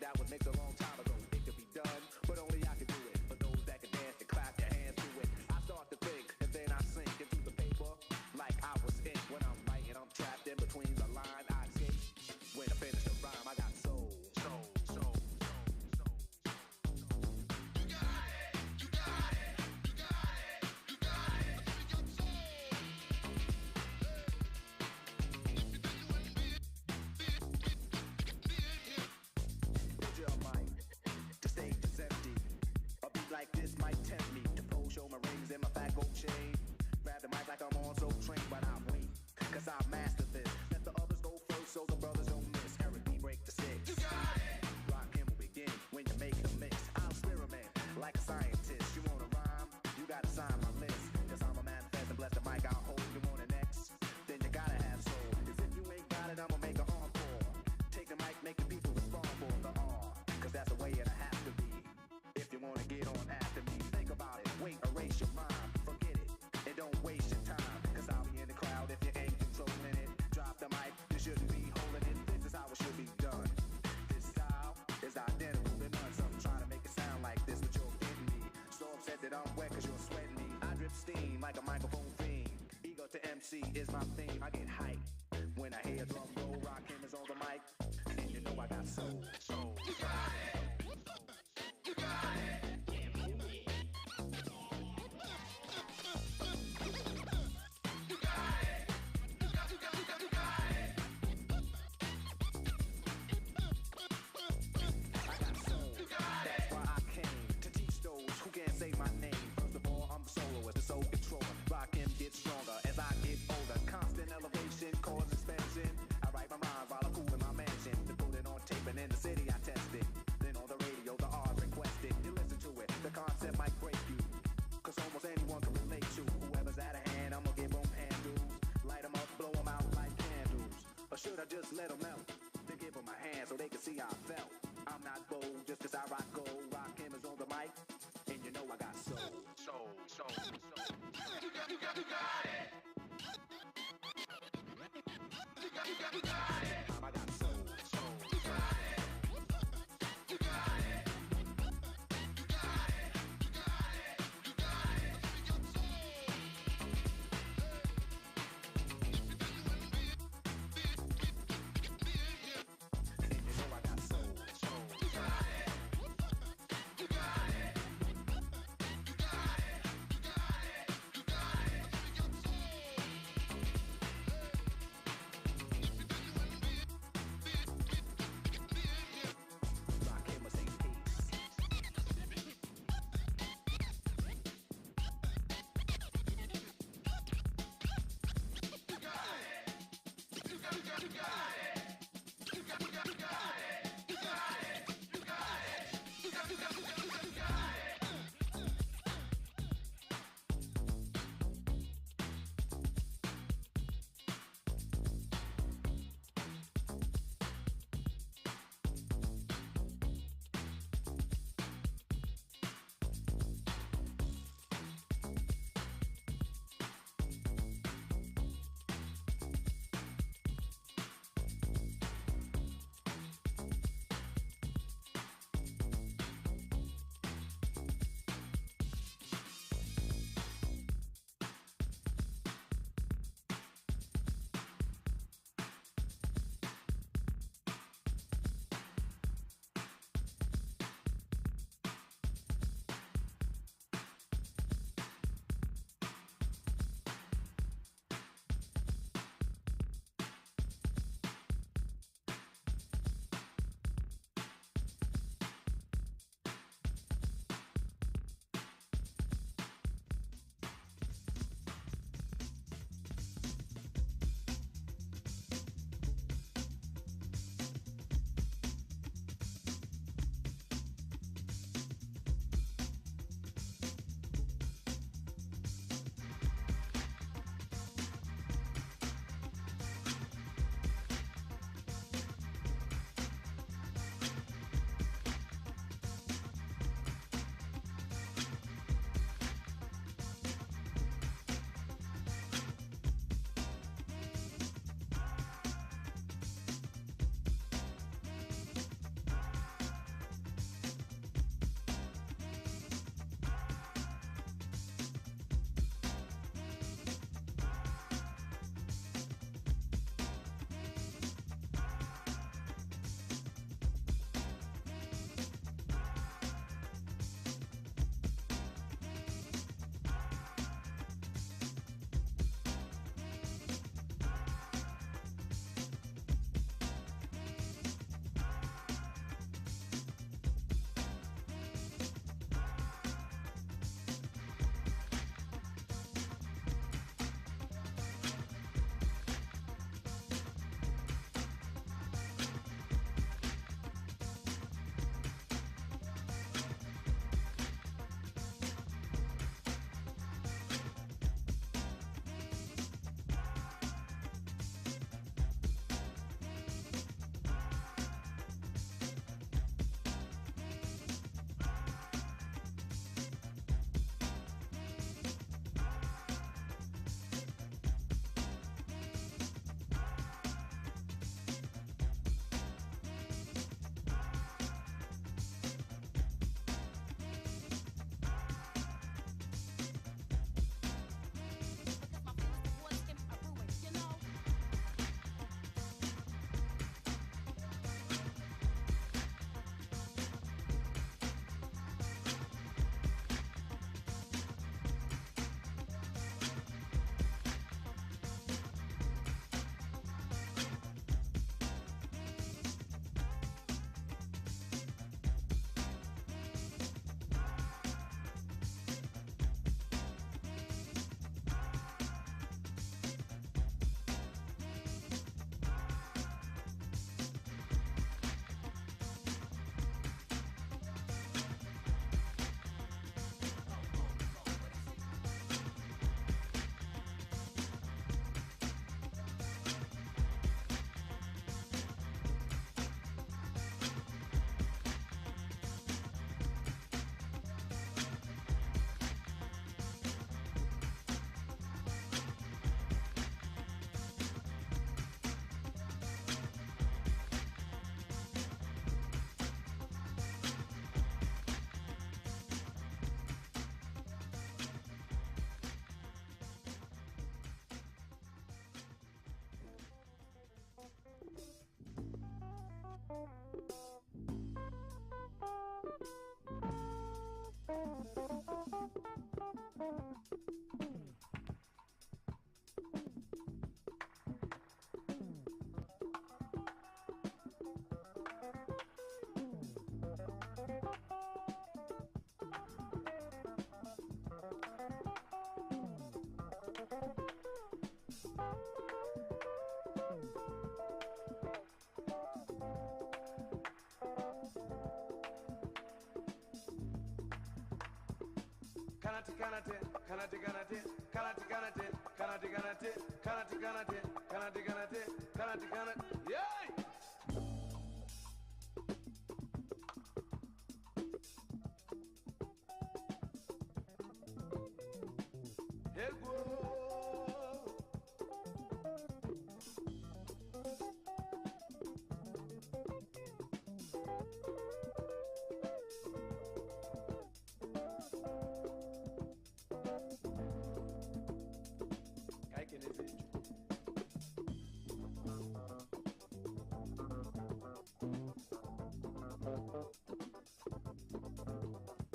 that was mixed a long time ago. It could be done, but only I could do it. For those that can dance and clap their hands to it. I start to think, and then I sink into the paper like I was in. When I'm writing, I'm trapped in between the line. I escape. When I finish the rhyme, I got soul, soul, soul. Like this might tempt me to pose, show my rings and my fat gold chain. Grab the mic like I'm on so trained, but I wait, cause I mastered this. Let the others go first so the brothers don't miss. Eric B, break the six. You got it! Rock him will begin when you make the mix. I'll experiment like a scientist. You wanna rhyme? You gotta sign my list. Cause I'm a manifest and bless the mic I'll hold. You want it next? Then you gotta have soul. Cause if you ain't got it, I'ma make an encore. Take the mic, make the people respond for the R. Cause that's the way it'll have to be. If you wanna get on after me, think about it, wait, erase your mind, forget it, and don't waste your time, cause I'll be in the crowd if you ain't controlling it. Drop the mic, you shouldn't be holding it, this is how it should be done. This style is identical to none, so I'm trying to make it sound like this, but you're getting me. So upset that I'm wet cause you're sweating me. I drip steam like a microphone fiend. Ego to MC is my theme, I get hyped when I hear drum roll, rock him is on the mic, and you know I got soul, soul. You got it! You got it! Say my name. First of all, I'm the soloist, the soul controller. Rock him, get stronger as I get older. Constant elevation, cause expansion. I write my rhymes while I'm cool in my mansion. To put it on tape and in the city I test it. Then on the radio, the R's requested. You listen to it, the concept might break you. Cause almost anyone can relate to. Whoever's out of hand, I'ma give them handles. Light them up, blow them out like candles. Or should I just let them melt? Then give them a hand so they can see how I felt. I'm not bold, just cause I rock gold. Rock him is on the mic. And you know I got soul, soul, soul, soul. You got it. You got it. I got soul, soul. You got it. You got it. You got it. You got it. You got it. You got soul. And you know I got soul, soul. You got it. You got it.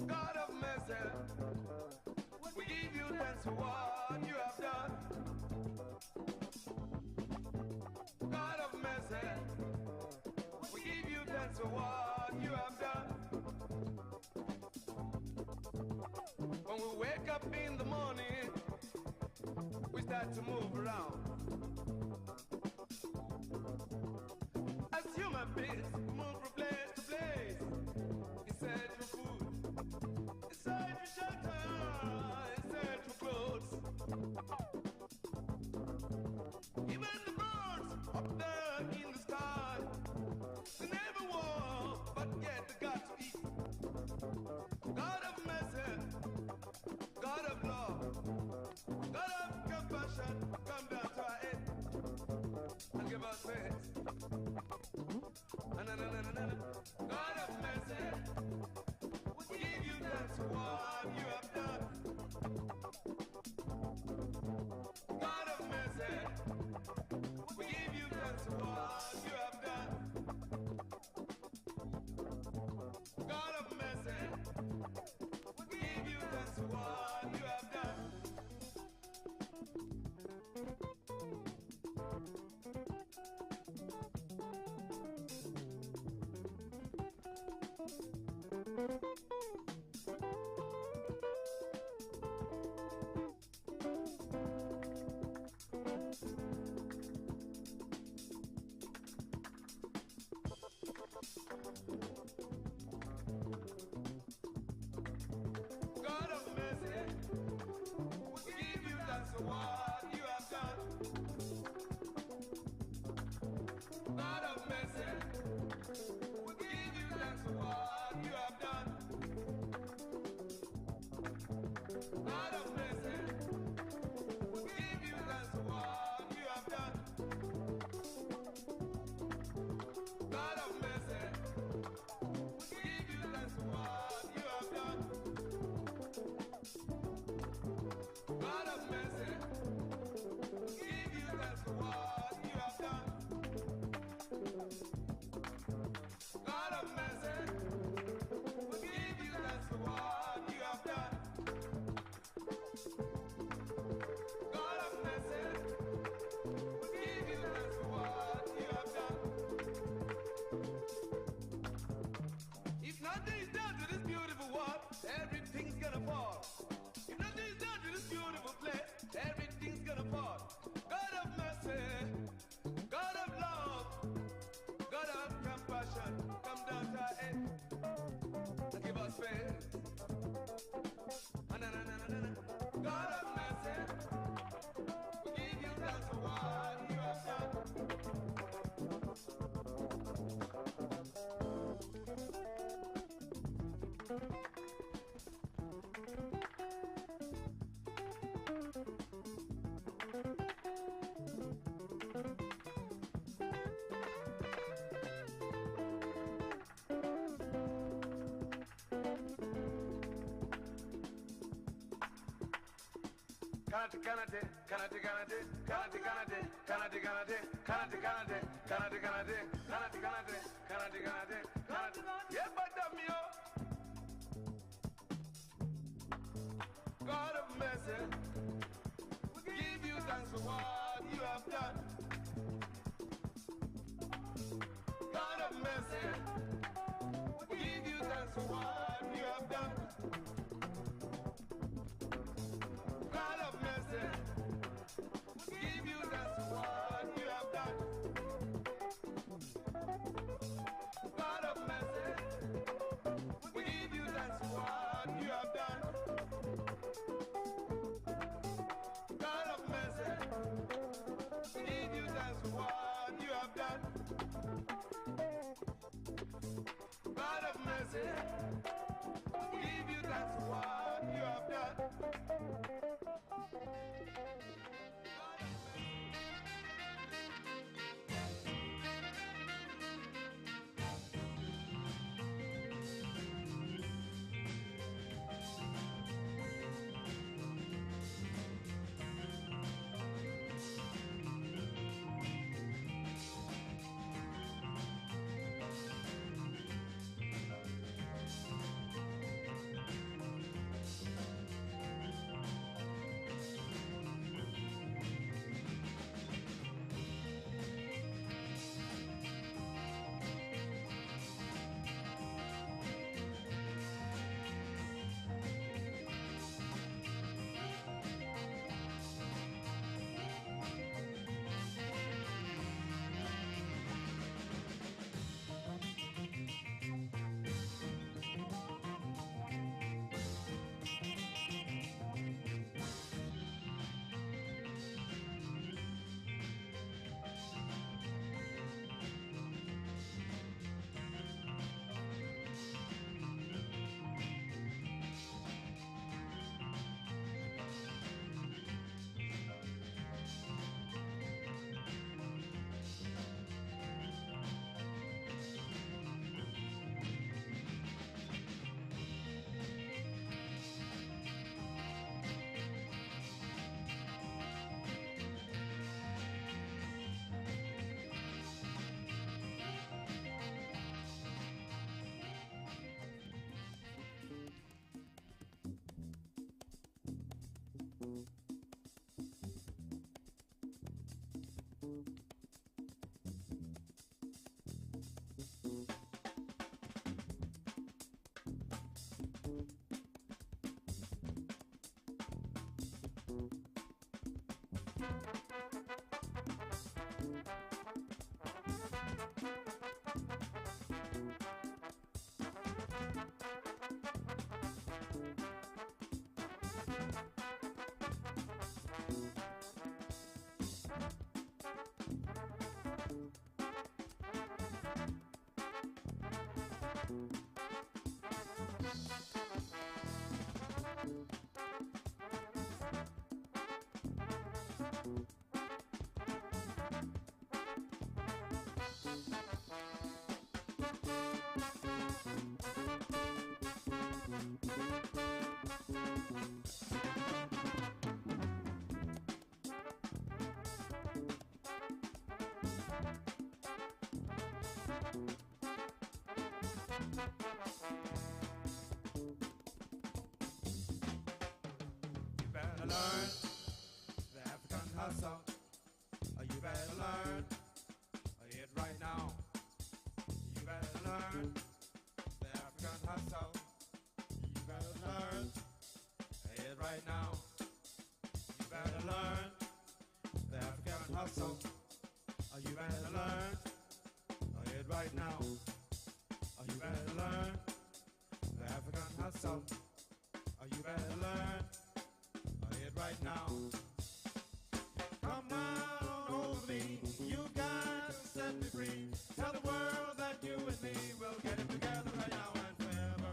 God of mercy, we give you thanks for what you have done. God of mercy, we give you thanks for what you have done. When we wake up in the morning, we start to move around. As human beings, move from place to place. You search for food, you search for shelter, you search for clothes. Even the birds up there in the sky, they never walk, but yet they got to eat. God of mercy, God of love, God of compassion, come down to our aid and give us faith. God of mercy, we give you thanks for what you have done. God of mercy, we give you thanks for what you have done. God of mercy, we give you thanks for what you have done. God of mercy, we give you thanks for what you have done. God of mercy, we give you thanks for what you have done. God of mercy, we give you thanks for what you have done. God of mercy, we give you thanks for what you have done. God of mercy, we give you thanks for what you have done. God of mercy, we give you thanks for what you have done. God of mercy, we give you thanks for what you have done. If nothing is done to this beautiful world, everything's gonna fall. If nothing is done to this beautiful place, everything's gonna fall. God of mercy, God of love, God of compassion, come down to our aid and give us faith. God of mercy, we give you thanks for what you have done. God of mercy, we give you thanks for what you have done. God of mercy, we give you thanks for what you have done. God of mercy, we give you thanks for what you have done. God of mercy, we give you thanks for what you have done. God, God of mercy, give you that's what you have done. Learn the African hustle. You better learn it right now. You better learn the African hustle. You better learn it right now. You better learn the African hustle. You better learn it right now. You better learn the African hustle. You better learn it right now. Come on over me, you got to set me free. Tell the world that you and me will get it together right now and forever.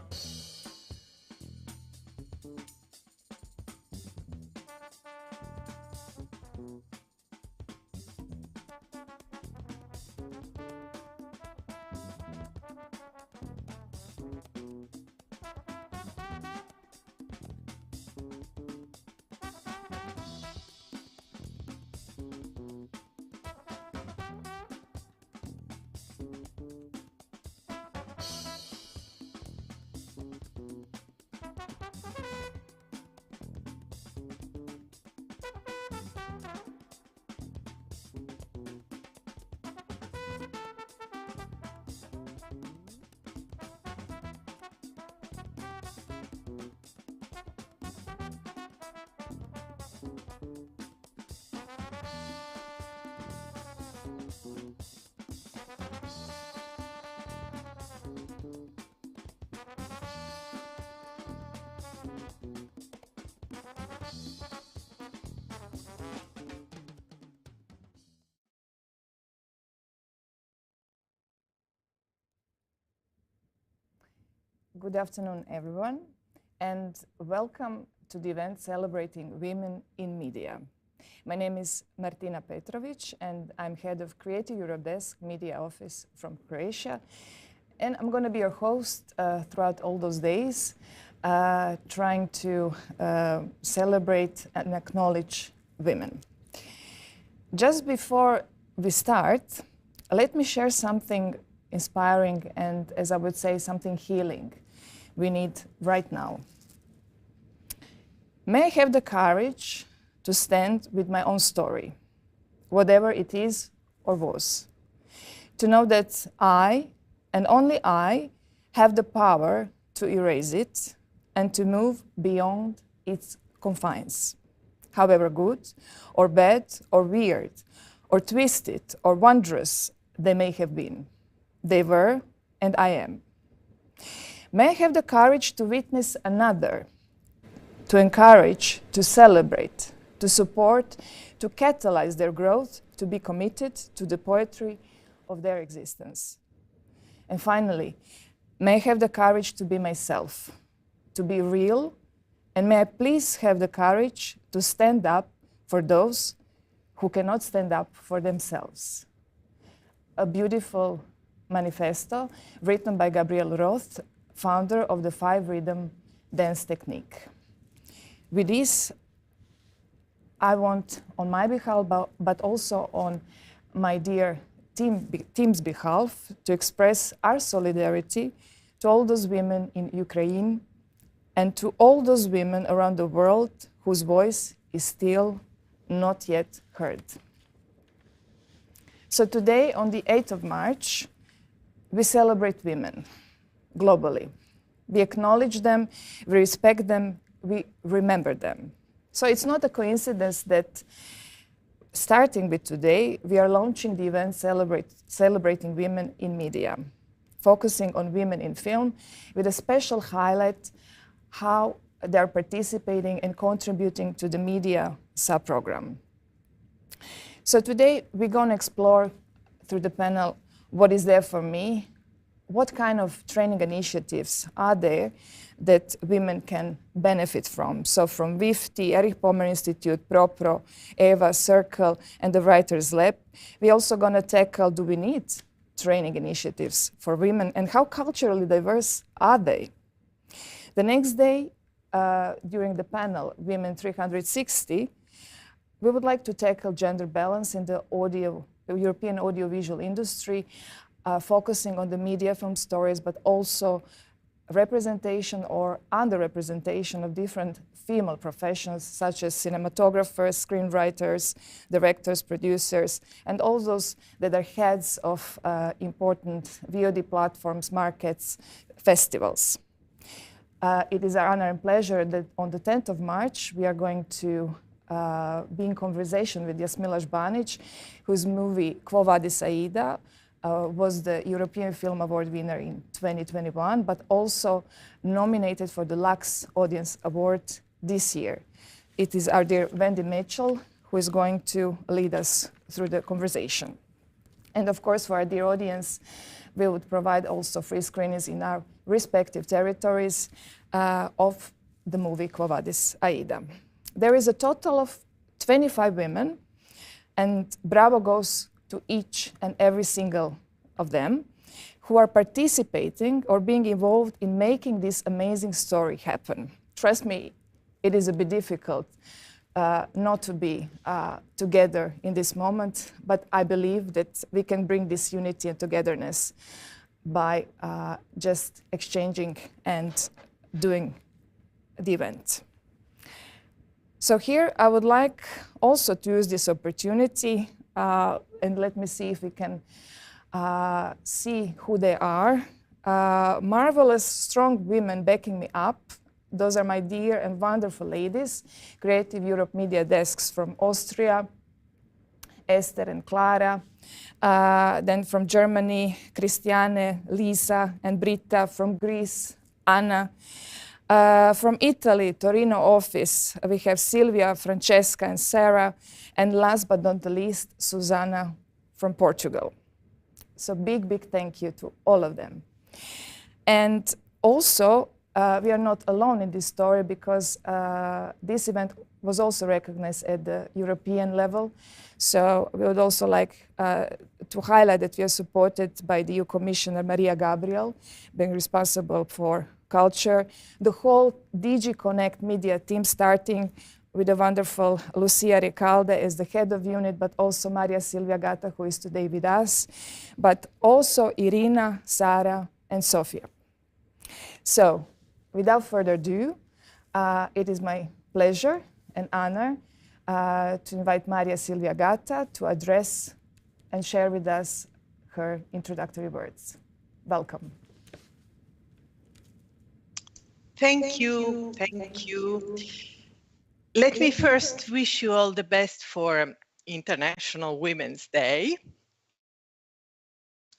Good afternoon, everyone, and welcome to the event celebrating women in media. My name is Martina Petrovic, and I'm head of Creative Europe Desk Media Office from Croatia. And I'm going to be your host throughout all those days, trying to celebrate and acknowledge women. Just before we start, let me share something inspiring and, as I would say, something healing we need right now. May I have the courage to stand with my own story, whatever it is or was. To know that I, and only I, have the power to erase it and to move beyond its confines. However good, or bad, or weird, or twisted, or wondrous they may have been. They were, and I am. May I have the courage to witness another, to encourage, to celebrate, to support, to catalyze their growth, to be committed to the poetry of their existence. And finally, may I have the courage to be myself, to be real, and may I please have the courage to stand up for those who cannot stand up for themselves. A beautiful manifesto written by Gabriel Roth, founder of the 5-rhythm dance technique. With this, I want, on my behalf, but also on my dear team's behalf, to express our solidarity to all those women in Ukraine and to all those women around the world whose voice is still not yet heard. So today, on the 8th of March, we celebrate women globally. We acknowledge them, we respect them, we remember them. So it's not a coincidence that starting with today, we are launching the event celebrating women in media, focusing on women in film with a special highlight how they're participating and contributing to the media sub-program. So today we're going to explore through the panel what is there for me, what kind of training initiatives are there that women can benefit from. So from WIFTI, Erich Pommer Institute, ProPro, EVA, Circle, and the Writers Lab, we're also going to tackle, do we need training initiatives for women, and how culturally diverse are they? The next day, during the panel, Women 360, we would like to tackle gender balance in the European audiovisual industry, focusing on the media film stories, but also representation or underrepresentation of different female professions, such as cinematographers, screenwriters, directors, producers, and all those that are heads of important VOD platforms, markets, festivals. It is our honor and pleasure that on the 10th of March, we are going to be in conversation with Jasmila Žbanić, whose movie Quo Vadis Aida was the European Film Award winner in 2021, but also nominated for the Lux Audience Award this year. It is our dear Wendy Mitchell who is going to lead us through the conversation. And of course, for our dear audience, we would provide also free screenings in our respective territories of the movie Quo Vadis Aida. There is a total of 25 women, and bravo goes to each and every single of them who are participating or being involved in making this amazing story happen. Trust me, it is a bit difficult not to be together in this moment, but I believe that we can bring this unity and togetherness by just exchanging and doing the event. So here I would like also to use this opportunity and let me see if we can see who they are. Marvelous, strong women backing me up. Those are my dear and wonderful ladies, Creative Europe Media Desks from Austria, Esther and Clara. Then from Germany, Christiane, Lisa, and Britta. From Greece, Anna. From Italy, Torino office, we have Silvia, Francesca, and Sarah. And last but not the least, Susanna from Portugal. So big, big thank you to all of them. And Also, we are not alone in this story because this event was also recognized at the European level. So we would also like to highlight that we are supported by the EU Commissioner Maria Gabriel, being responsible for culture, the whole DG Connect media team, starting with the wonderful Lucia Recalde as the head of unit, but also Maria Silvia Gata, who is today with us, but also Irina, Sara, and Sofia. So, without further ado, it is my pleasure and honor to invite Maria Silvia Gata to address and share with us her introductory words. Welcome. Thank you. Thank you. Let me first wish you all the best for International Women's Day.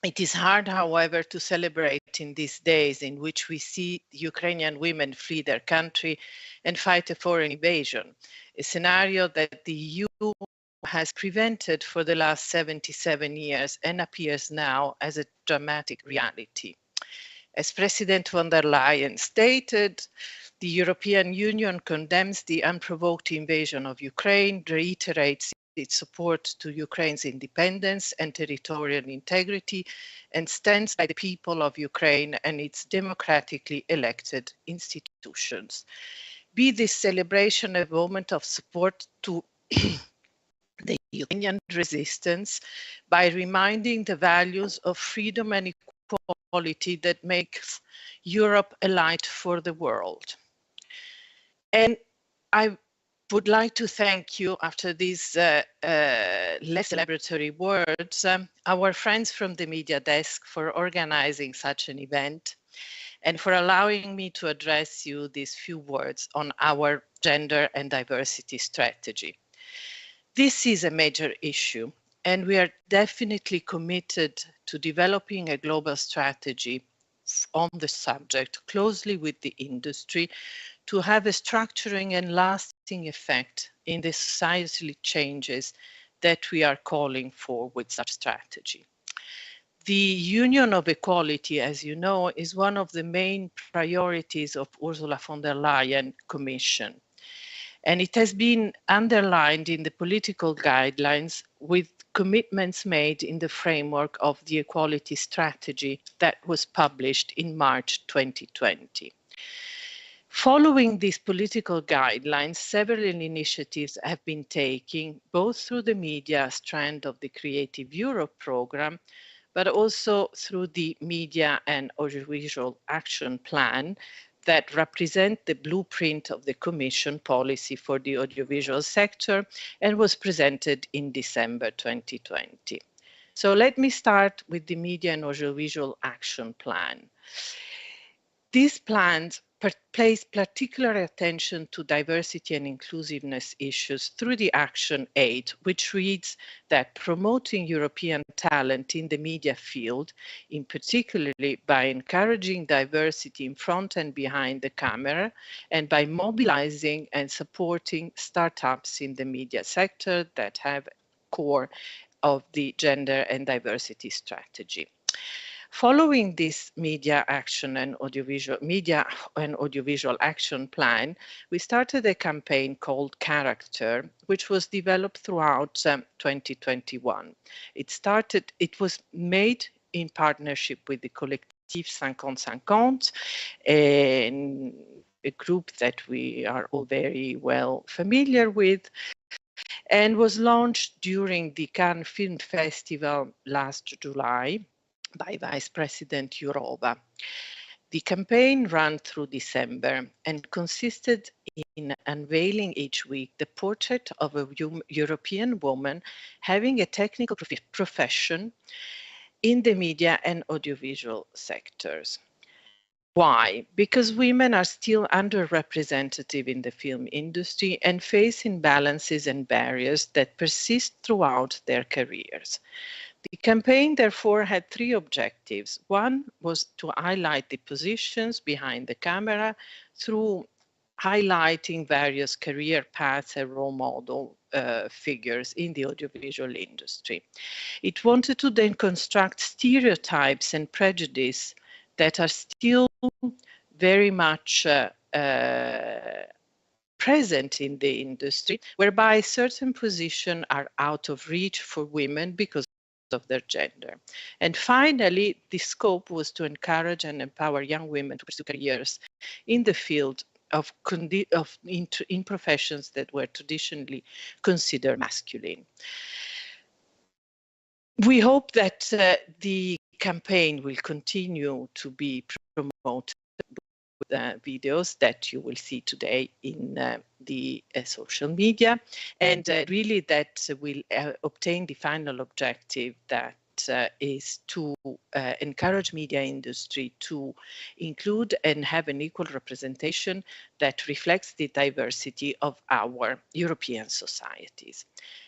It is hard, however, to celebrate in these days in which we see Ukrainian women flee their country and fight a foreign invasion, a scenario that the EU has prevented for the last 77 years and appears now as a dramatic reality. As President von der Leyen stated, the European Union condemns the unprovoked invasion of Ukraine, reiterates its support to Ukraine's independence and territorial integrity, and stands by the people of Ukraine and its democratically elected institutions. Be this celebration a moment of support to the Ukrainian resistance by reminding the values of freedom and equality that makes Europe a light for the world. And I would like to thank you, after these less celebratory words, our friends from the media desk for organizing such an event and for allowing me to address you these few words on our gender and diversity strategy. This is a major issue, and we are definitely committed to developing a global strategy on the subject closely with the industry to have a structuring and lasting effect in the societal changes that we are calling for with such strategy. The Union of Equality, as you know, is one of the main priorities of Ursula von der Leyen Commission. And it has been underlined in the political guidelines with commitments made in the framework of the equality strategy that was published in March 2020. Following these political guidelines, several initiatives have been taken, both through the media strand of the Creative Europe program, but also through the Media and Audiovisual Action Plan that represent the blueprint of the Commission policy for the audiovisual sector and was presented in December 2020. So let me start with the Media and Audiovisual Action Plan. These plans place particular attention to diversity and inclusiveness issues through the Action 8, which reads that promoting European talent in the media field, in particularly by encouraging diversity in front and behind the camera, and by mobilizing and supporting startups in the media sector that have core of the gender and diversity strategy. Following this media and audiovisual action plan, we started a campaign called Character, which was developed throughout 2021. It was made in partnership with the Collectif 50-50, a group that we are all very well familiar with, and was launched during the Cannes Film Festival last July by Vice President Jourova. The campaign ran through December and consisted in unveiling each week the portrait of a European woman having a technical profession in the media and audiovisual sectors. Why? Because women are still underrepresented in the film industry and face imbalances and barriers that persist throughout their careers. The campaign, therefore, had three objectives. One was to highlight the positions behind the camera through highlighting various career paths and role model figures in the audiovisual industry. It wanted to then construct stereotypes and prejudice that are still very much present in the industry, whereby certain positions are out of reach for women because of their gender. And finally, the scope was to encourage and empower young women to pursue careers in the field in professions that were traditionally considered masculine. We hope that the campaign will continue to be promoted with the videos that you will see today in the social media, and really that will obtain the final objective that is to encourage media industry to include and have an equal representation that reflects the diversity of our European societies.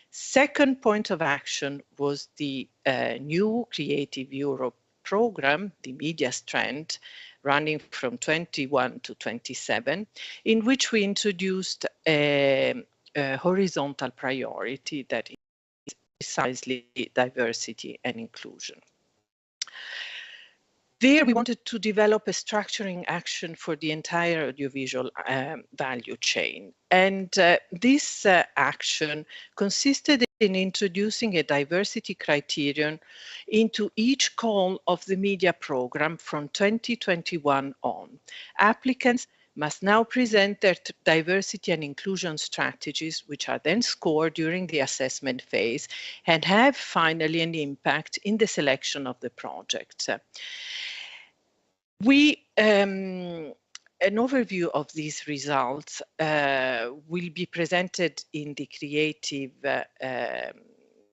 Second point of action was the new Creative Europe program, the media strand, running from 21 to 27, in which we introduced a horizontal priority that is precisely diversity and inclusion. There we wanted to develop a structuring action for the entire audiovisual value chain. And this action consisted in introducing a diversity criterion into each call of the media program from 2021 on. Applicants must now present their diversity and inclusion strategies, which are then scored during the assessment phase and have finally an impact in the selection of the project. An overview of these results will be presented in the Creative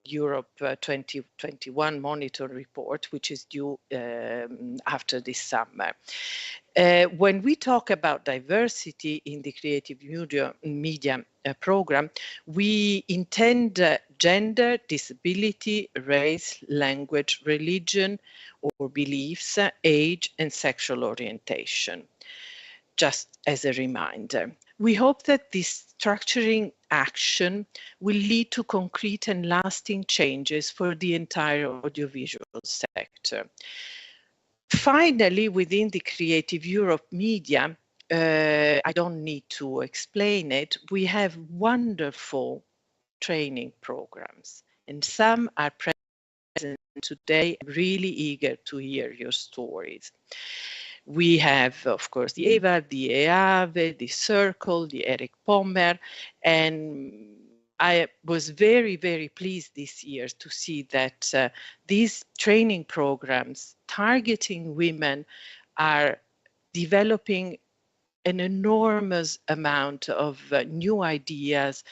Europe 2021 Monitor Report, which is due after this summer. When we talk about diversity in the Creative Media program, we intend gender, disability, race, language, religion or beliefs, age, and sexual orientation. Just as a reminder, we hope that this structuring action will lead to concrete and lasting changes for the entire audiovisual sector. Finally, within the Creative Europe media, I don't need to explain it, we have wonderful training programs, and some are present today. I'm really eager to hear your stories. We have, of course, the EVA, the EAVE, the Circle, the Eric Pommer, and I was very, very pleased this year to see that these training programs targeting women are developing an enormous amount of new ideas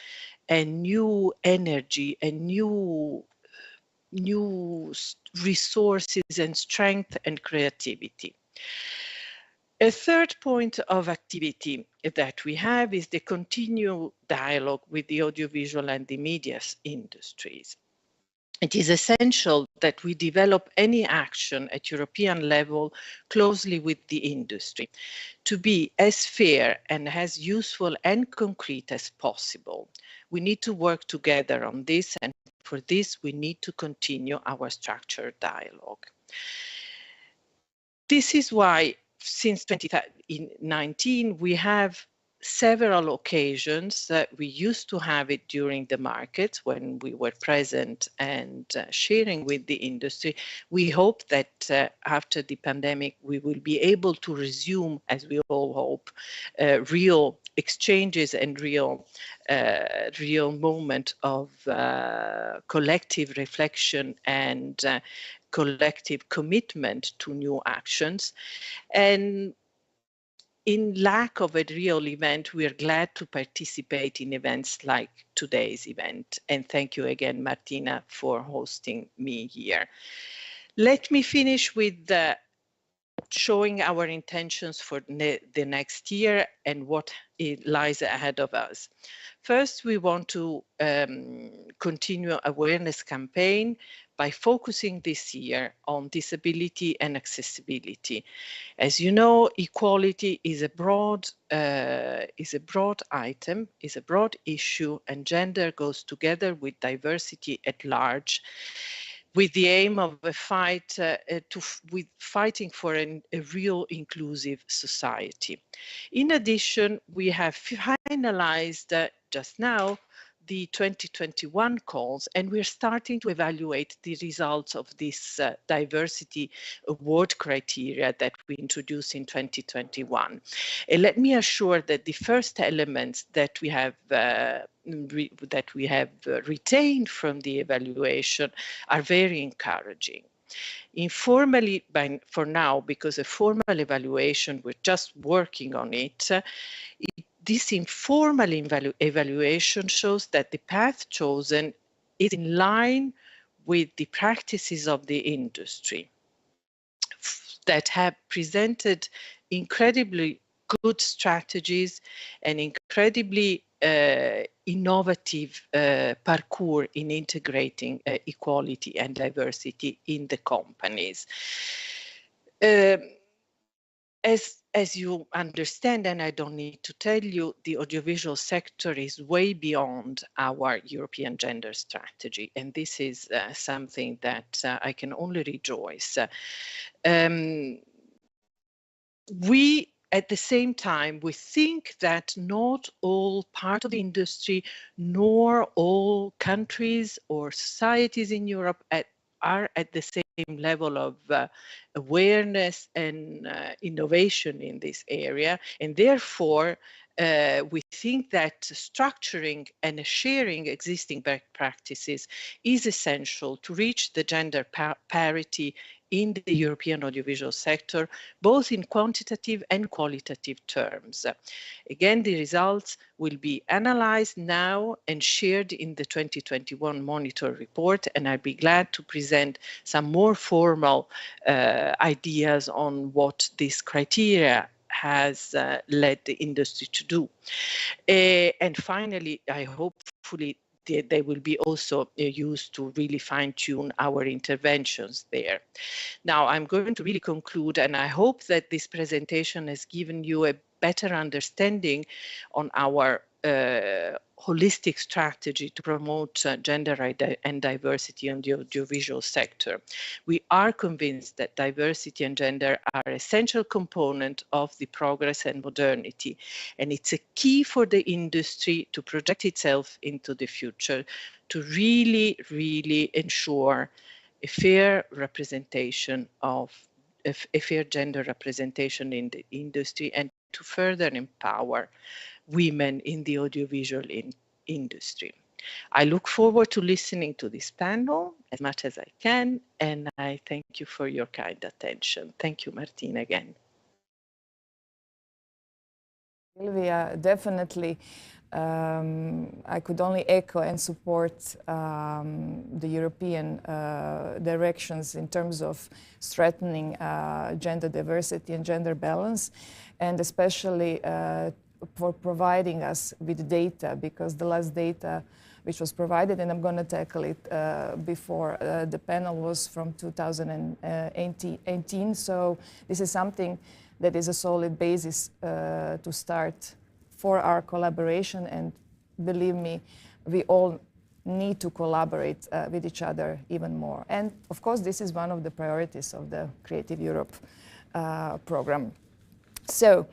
and new energy and new resources and strength and creativity. A third point of activity that we have is the continued dialogue with the audiovisual and the media industries. It is essential that we develop any action at European level closely with the industry to be as fair and as useful and concrete as possible. We need to work together on this, and for this we need to continue our structured dialogue. This is why since 2019 we have several occasions that we used to have it during the markets when we were present and sharing with the industry. We hope that after the pandemic, we will be able to resume, as we all hope, real exchanges and real moment of collective reflection and collective commitment to new actions. And in lack of a real event, we are glad to participate in events like today's event. And thank you again, Martina, for hosting me here. Let me finish with showing our intentions for the next year and what lies ahead of us. First, we want to continue awareness campaign by focusing this year on disability and accessibility. As you know, equality is a broad item, is a broad issue, and gender goes together with diversity at large. with the aim of a fight with fighting for a real inclusive society. In addition, we have finalized just now the 2021 calls, and we're starting to evaluate the results of this diversity award criteria that we introduced in 2021. And let me assure that the first elements that we have retained from the evaluation are very encouraging. Informally, for now, because a formal evaluation, we're just working on it, this informal evaluation shows that the path chosen is in line with the practices of the industry that have presented incredibly good strategies and incredibly innovative parcours in integrating equality and diversity in the companies. As you understand, and I don't need to tell you, the audiovisual sector is way beyond our European gender strategy, and this is something that I can only rejoice. At the same time, we think that not all part of the industry, nor all countries or societies in Europe are at the same level of awareness and innovation in this area. And therefore, we think that structuring and sharing existing best practices is essential to reach the gender parity in the European audiovisual sector, both in quantitative and qualitative terms. Again, the results will be analyzed now and shared in the 2021 Monitor report, and I'll be glad to present some more formal ideas on what this criteria has led the industry to do. And finally, I hopefully they will be also used to really fine-tune our interventions there. Now, I'm going to really conclude, and I hope that this presentation has given you a better understanding on our holistic strategy to promote gender and diversity in the audiovisual sector. We are convinced that diversity and gender are essential component of the progress and modernity, and it's a key for the industry to project itself into the future, to really, really ensure a fair representation of a fair gender representation in the industry, and to further empower women in the audiovisual industry. I look forward to listening to this panel as much as I can, and I thank you for your kind attention. Thank you, Martina, again. Silvia, definitely. I could only echo and support the European directions in terms of strengthening gender diversity and gender balance, and especially for providing us with data, because the last data which was provided, and I'm going to tackle it before the panel, was from 2018. So this is something that is a solid basis to start for our collaboration, and believe me, we all need to collaborate with each other even more. And of course, this is one of the priorities of the Creative Europe program. So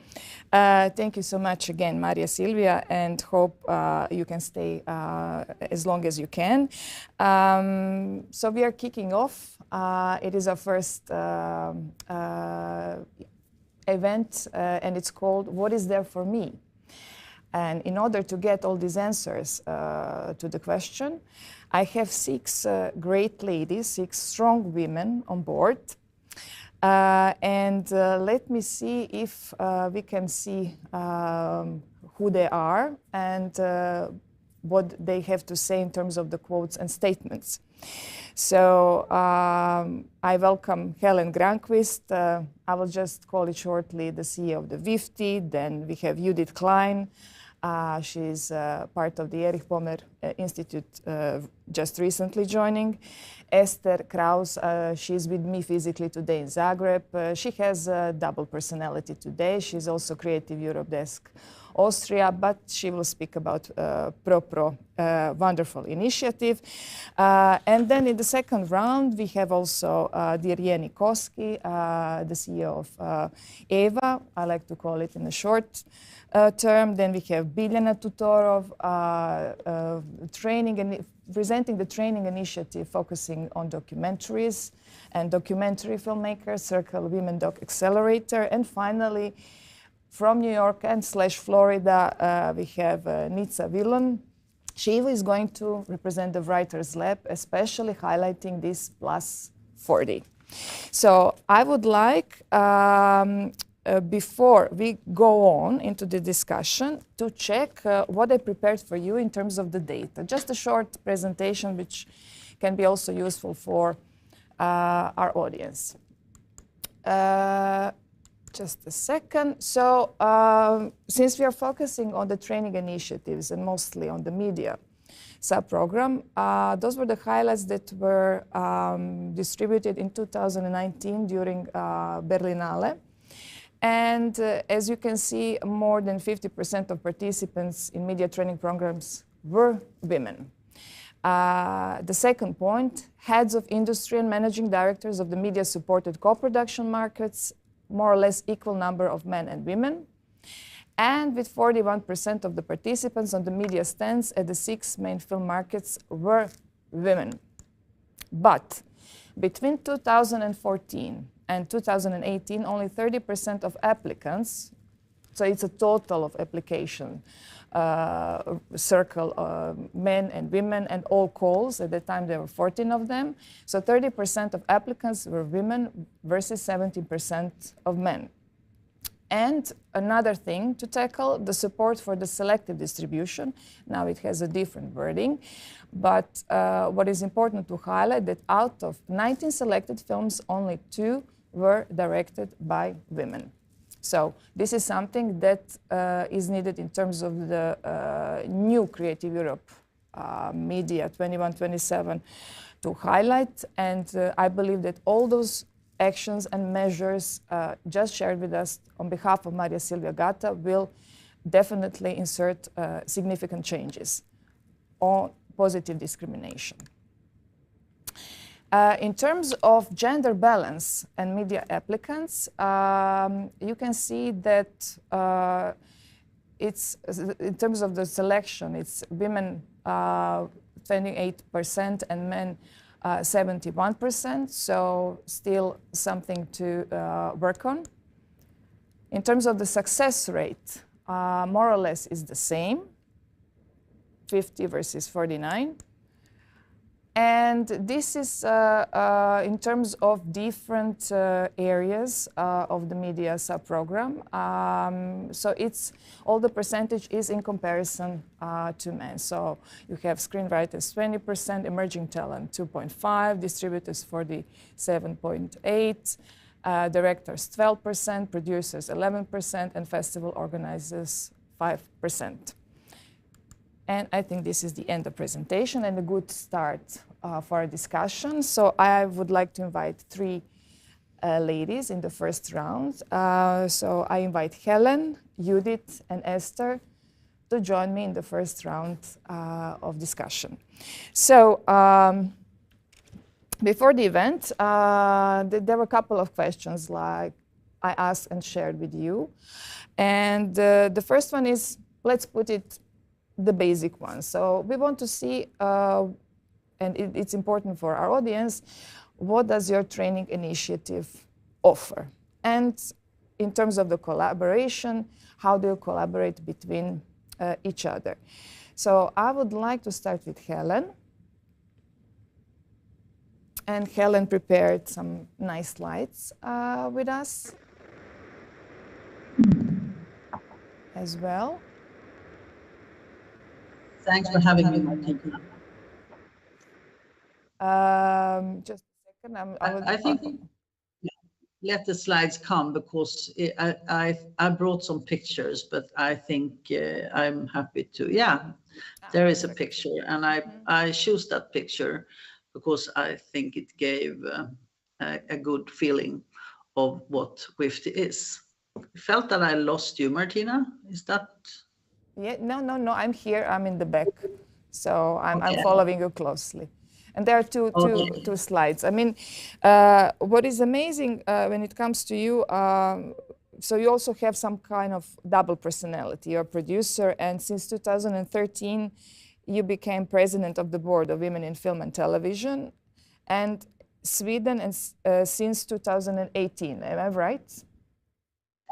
thank you so much again, Maria Silvia, and hope you can stay as long as you can. So we are kicking off. It is our first event, and it's called What is There for Me? And in order to get all these answers to the question, I have 6 great ladies, 6 strong women on board. And let me see if we can see who they are and what they have to say in terms of the quotes and statements. So I welcome Helene Granqvist. I will just call it shortly the CEO of the WIFTI. Then we have Judith Klein. She's part of the Erich Pommer Institute just recently joining. Esther Krausz, she's with me physically today in Zagreb. She has a double personality today. She's also Creative Europe Desk Austria, but she will speak about ProPro, wonderful initiative. And then in the second round, we have also dear Jenni Koski, the CEO of EVA, I like to call it in a short term. Then we have Biljana Tutorov, training and presenting the training initiative focusing on documentaries and documentary filmmakers, Circle Women Doc Accelerator. And finally, from New York and Florida, we have Nitza Wilon. She is going to represent the Writers Lab, especially highlighting this plus 40. So I would like, before we go on into the discussion, to check what I prepared for you in terms of the data. Just a short presentation, which can be also useful for our audience. Just a second. So since we are focusing on the training initiatives and mostly on the media sub-program, those were the highlights that were distributed in 2019 during Berlinale. And as you can see, more than 50% of participants in media training programs were women. The second point, heads of industry and managing directors of the media-supported co-production markets, more or less equal number of men and women. And with 41% of the participants on the media stands at the 6 main film markets were women. But between 2014 and 2018, only 30% of applicants, so it's a total of application, circle men and women and all calls. At the time there were 14 of them. So 30% of applicants were women versus 17% of men. And another thing to tackle, the support for the selective distribution. Now it has a different wording, but what is important to highlight that out of 19 selected films, only 2 were directed by women. So this is something that is needed in terms of the new Creative Europe Media 21-27 to highlight. And I believe that all those actions and measures just shared with us on behalf of Maria Silvia Gata will definitely insert significant changes on positive discrimination. In terms of gender balance and media applicants, you can see that it's, in terms of the selection, it's women 28% and men 71%, so still something to work on. In terms of the success rate, more or less is the same, 50 versus 49. And this is in terms of different areas of the media sub-program. So it's, all the percentage is in comparison to men. So you have screenwriters 20%, emerging talent 2.5%, distributors 47.8%, directors 12%, producers 11%, and festival organizers 5%. And I think this is the end of presentation and a good start for our discussion. So I would like to invite 3 ladies in the first round. So I invite Helene, Judith, and Esther to join me in the first round of discussion. So before the event, there were a couple of questions like I asked and shared with you. And the first one is, let's put it the basic one. So we want to see, and it's important for our audience, what does your training initiative offer? And in terms of the collaboration, how do you collaborate between each other? So I would like to start with Helene. And Helene prepared some nice slides with us as well. Thanks for having me, Martina. Just a second. I think, yeah. let the slides come, because I brought some pictures, but I think I'm happy to. Yeah, there is a picture, and I choose that picture because I think it gave a good feeling of what WIFTI is. I felt that I lost you, Martina. Is that? Yeah, no. I'm here. I'm in the back, so I'm Okay. following you closely. And there are two slides. I mean, what is amazing when it comes to you, so you also have some kind of double personality. You're a producer, and since 2013, you became president of the board of Women in Film and Television, and Sweden, and since 2018. Am I right?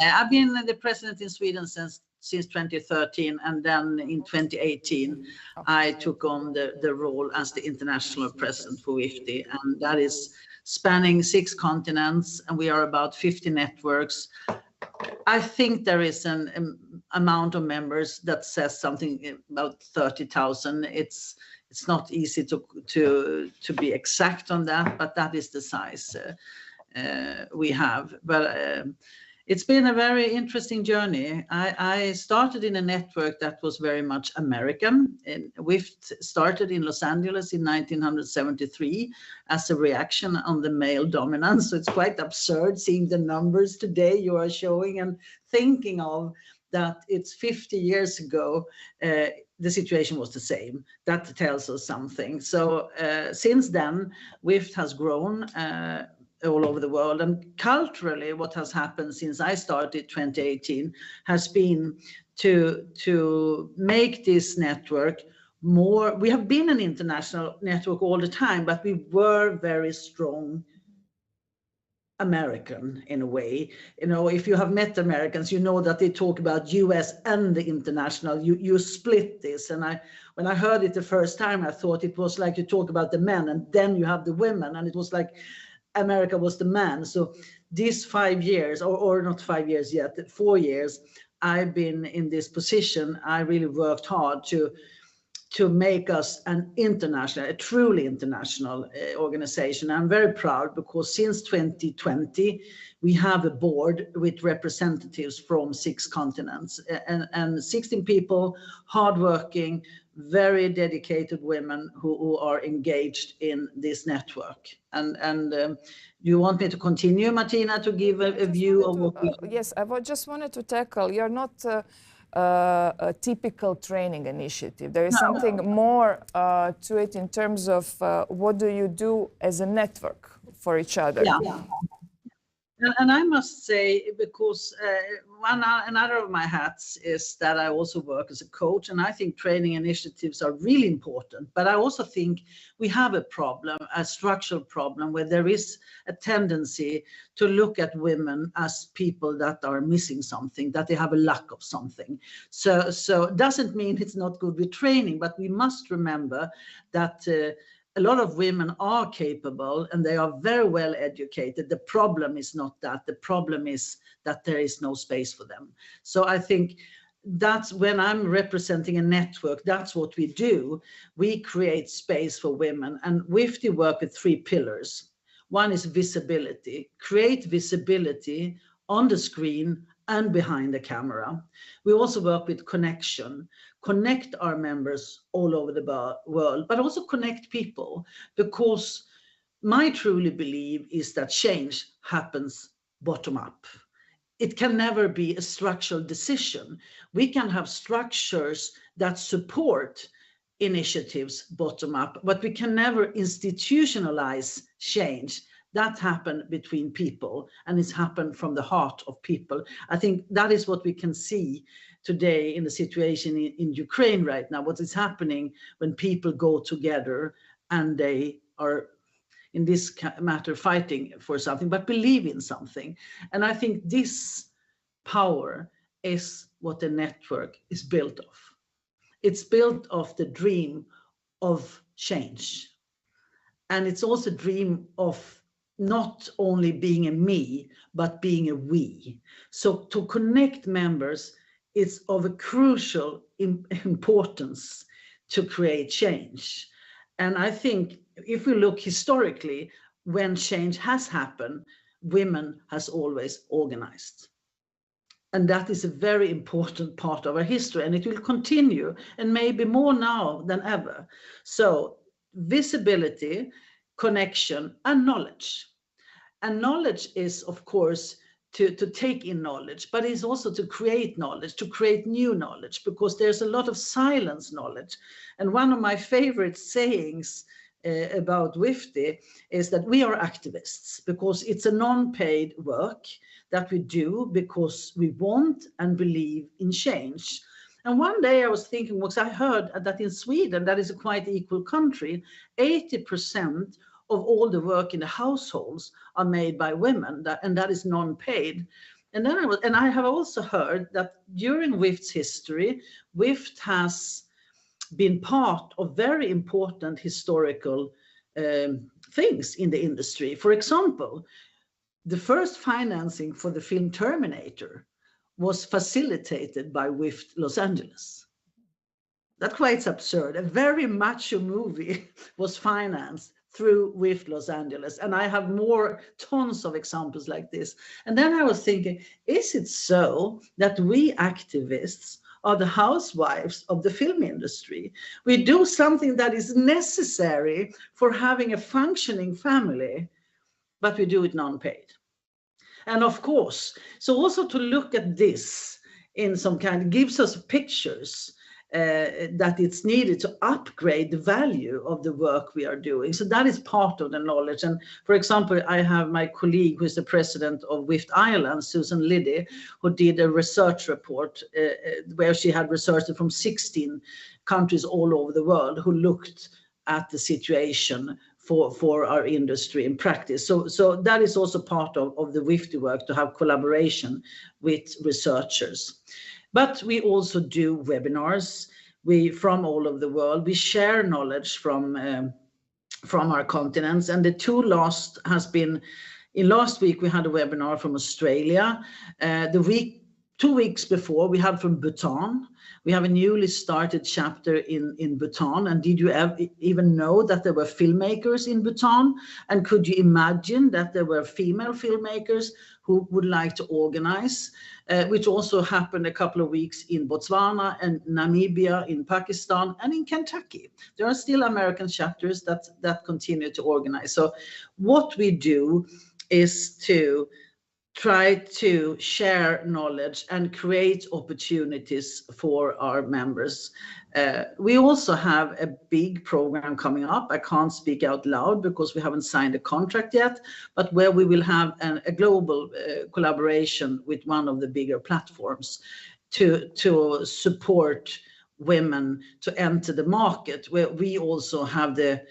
I've been the president in Sweden since 2013, and then in 2018 I took on the role as the international president for WIFTI, and that is spanning 6 continents, and we are about 50 networks. I think there is an amount of members that says something about 30,000. It's not easy to be exact on that, but that is the size we have. But it's been a very interesting journey. I started in a network that was very much American. WIFT started in Los Angeles in 1973 as a reaction on the male dominance. So it's quite absurd seeing the numbers today you are showing and thinking of that it's 50 years ago, the situation was the same. That tells us something. So since then, WIFT has grown all over the world, and culturally what has happened since I started 2018 has been to make this network more. We have been an international network all the time, but we were very strong American in a way. You know, if you have met Americans, you know that they talk about US and the international. You split this, and when I heard it the first time, I thought it was like you talk about the men and then you have the women, and it was like America was the man. So these 5 years, or not 5 years yet, 4 years, I've been in this position. I really worked hard to make us an international, a truly international organization. I'm very proud because since 2020, we have a board with representatives from 6 continents and 16 people, hardworking, very dedicated women who are engaged in this network. And you want me to continue, Martina, to give a view of what we... Yes, I just wanted to tackle, you're not a typical training initiative. There is something more to it in terms of what do you do as a network for each other. Yeah. And I must say, because another of my hats is that I also work as a coach, and I think training initiatives are really important. But I also think we have a problem, a structural problem, where there is a tendency to look at women as people that are missing something, that they have a lack of something. So it doesn't mean it's not good with training, but we must remember that a lot of women are capable and they are very well educated. The problem is not that. The problem is that there is no space for them. So I think that's when I'm representing a network, that's what we do. We create space for women, and WIFTI work with 3 pillars. One is visibility, create visibility on the screen and behind the camera. We also work with connection, connect our members all over the world, but also connect people, because my truly belief is that change happens bottom up. It can never be a structural decision. We can have structures that support initiatives bottom up, but we can never institutionalize change. That happened between people, and it's happened from the heart of people. I think that is what we can see today in the situation in Ukraine right now, what is happening when people go together and they are, in this matter, fighting for something, but believe in something. And I think this power is what the network is built of. It's built of the dream of change. And it's also a dream of not only being a me, but being a we. So to connect members, it's of a crucial importance to create change. And I think if we look historically, when change has happened, women has always organized. And that is a very important part of our history, and it will continue, and maybe more now than ever. So visibility, connection, and knowledge. And knowledge is, of course, to take in knowledge, but it's also to create knowledge, to create new knowledge, because there's a lot of silence knowledge. And one of my favorite sayings about WIFTI is that we are activists, because it's a non-paid work that we do because we want and believe in change. And one day I was thinking, because I heard that in Sweden, that is a quite equal country, 80% of all the work in the households are made by women, and that is non-paid. And then I have also heard that during WIFT's history, WIFT has been part of very important historical things in the industry. For example, the first financing for the film Terminator was facilitated by WIFT Los Angeles. That's quite absurd. A very macho movie was financed through WIFT Los Angeles. And I have tons of examples like this. And then I was thinking, is it so that we activists are the housewives of the film industry? We do something that is necessary for having a functioning family, but we do it non-paid. And of course, so also to look at this in some kind, gives us pictures that it's needed to upgrade the value of the work we are doing. So that is part of the knowledge. And for example, I have my colleague who is the president of WIFT Ireland, Susan Liddy, who did a research report where she had researched from 16 countries all over the world who looked at the situation for our industry in practice. So that is also part of the WIFTI work, to have collaboration with researchers. But we also do webinars from all over the world. We share knowledge from our continents. And the two last has been, in last week we had a webinar from Australia. 2 weeks before we had from Bhutan. We have a newly started chapter in Bhutan. And did you even know that there were filmmakers in Bhutan? And could you imagine that there were female filmmakers who would like to organize, which also happened a couple of weeks in Botswana and Namibia, in Pakistan, and in Kentucky. There are still American chapters that continue to organize. So what we do is to try to share knowledge and create opportunities for our members. We also have a big program coming up. I can't speak out loud because we haven't signed a contract yet, but where we will have a global collaboration with one of the bigger platforms to support women to enter the market, where we also have the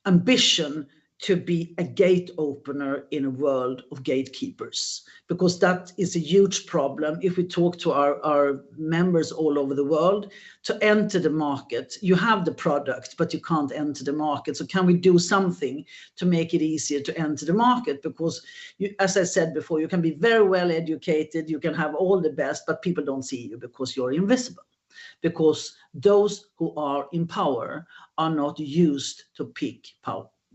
ambition to be a gate opener in a world of gatekeepers, because that is a huge problem. If we talk to our members all over the world, to enter the market, you have the product, but you can't enter the market. So can we do something to make it easier to enter the market? Because as I said before, you can be very well educated, you can have all the best, but people don't see you because you're invisible. Because those who are in power are not used to pick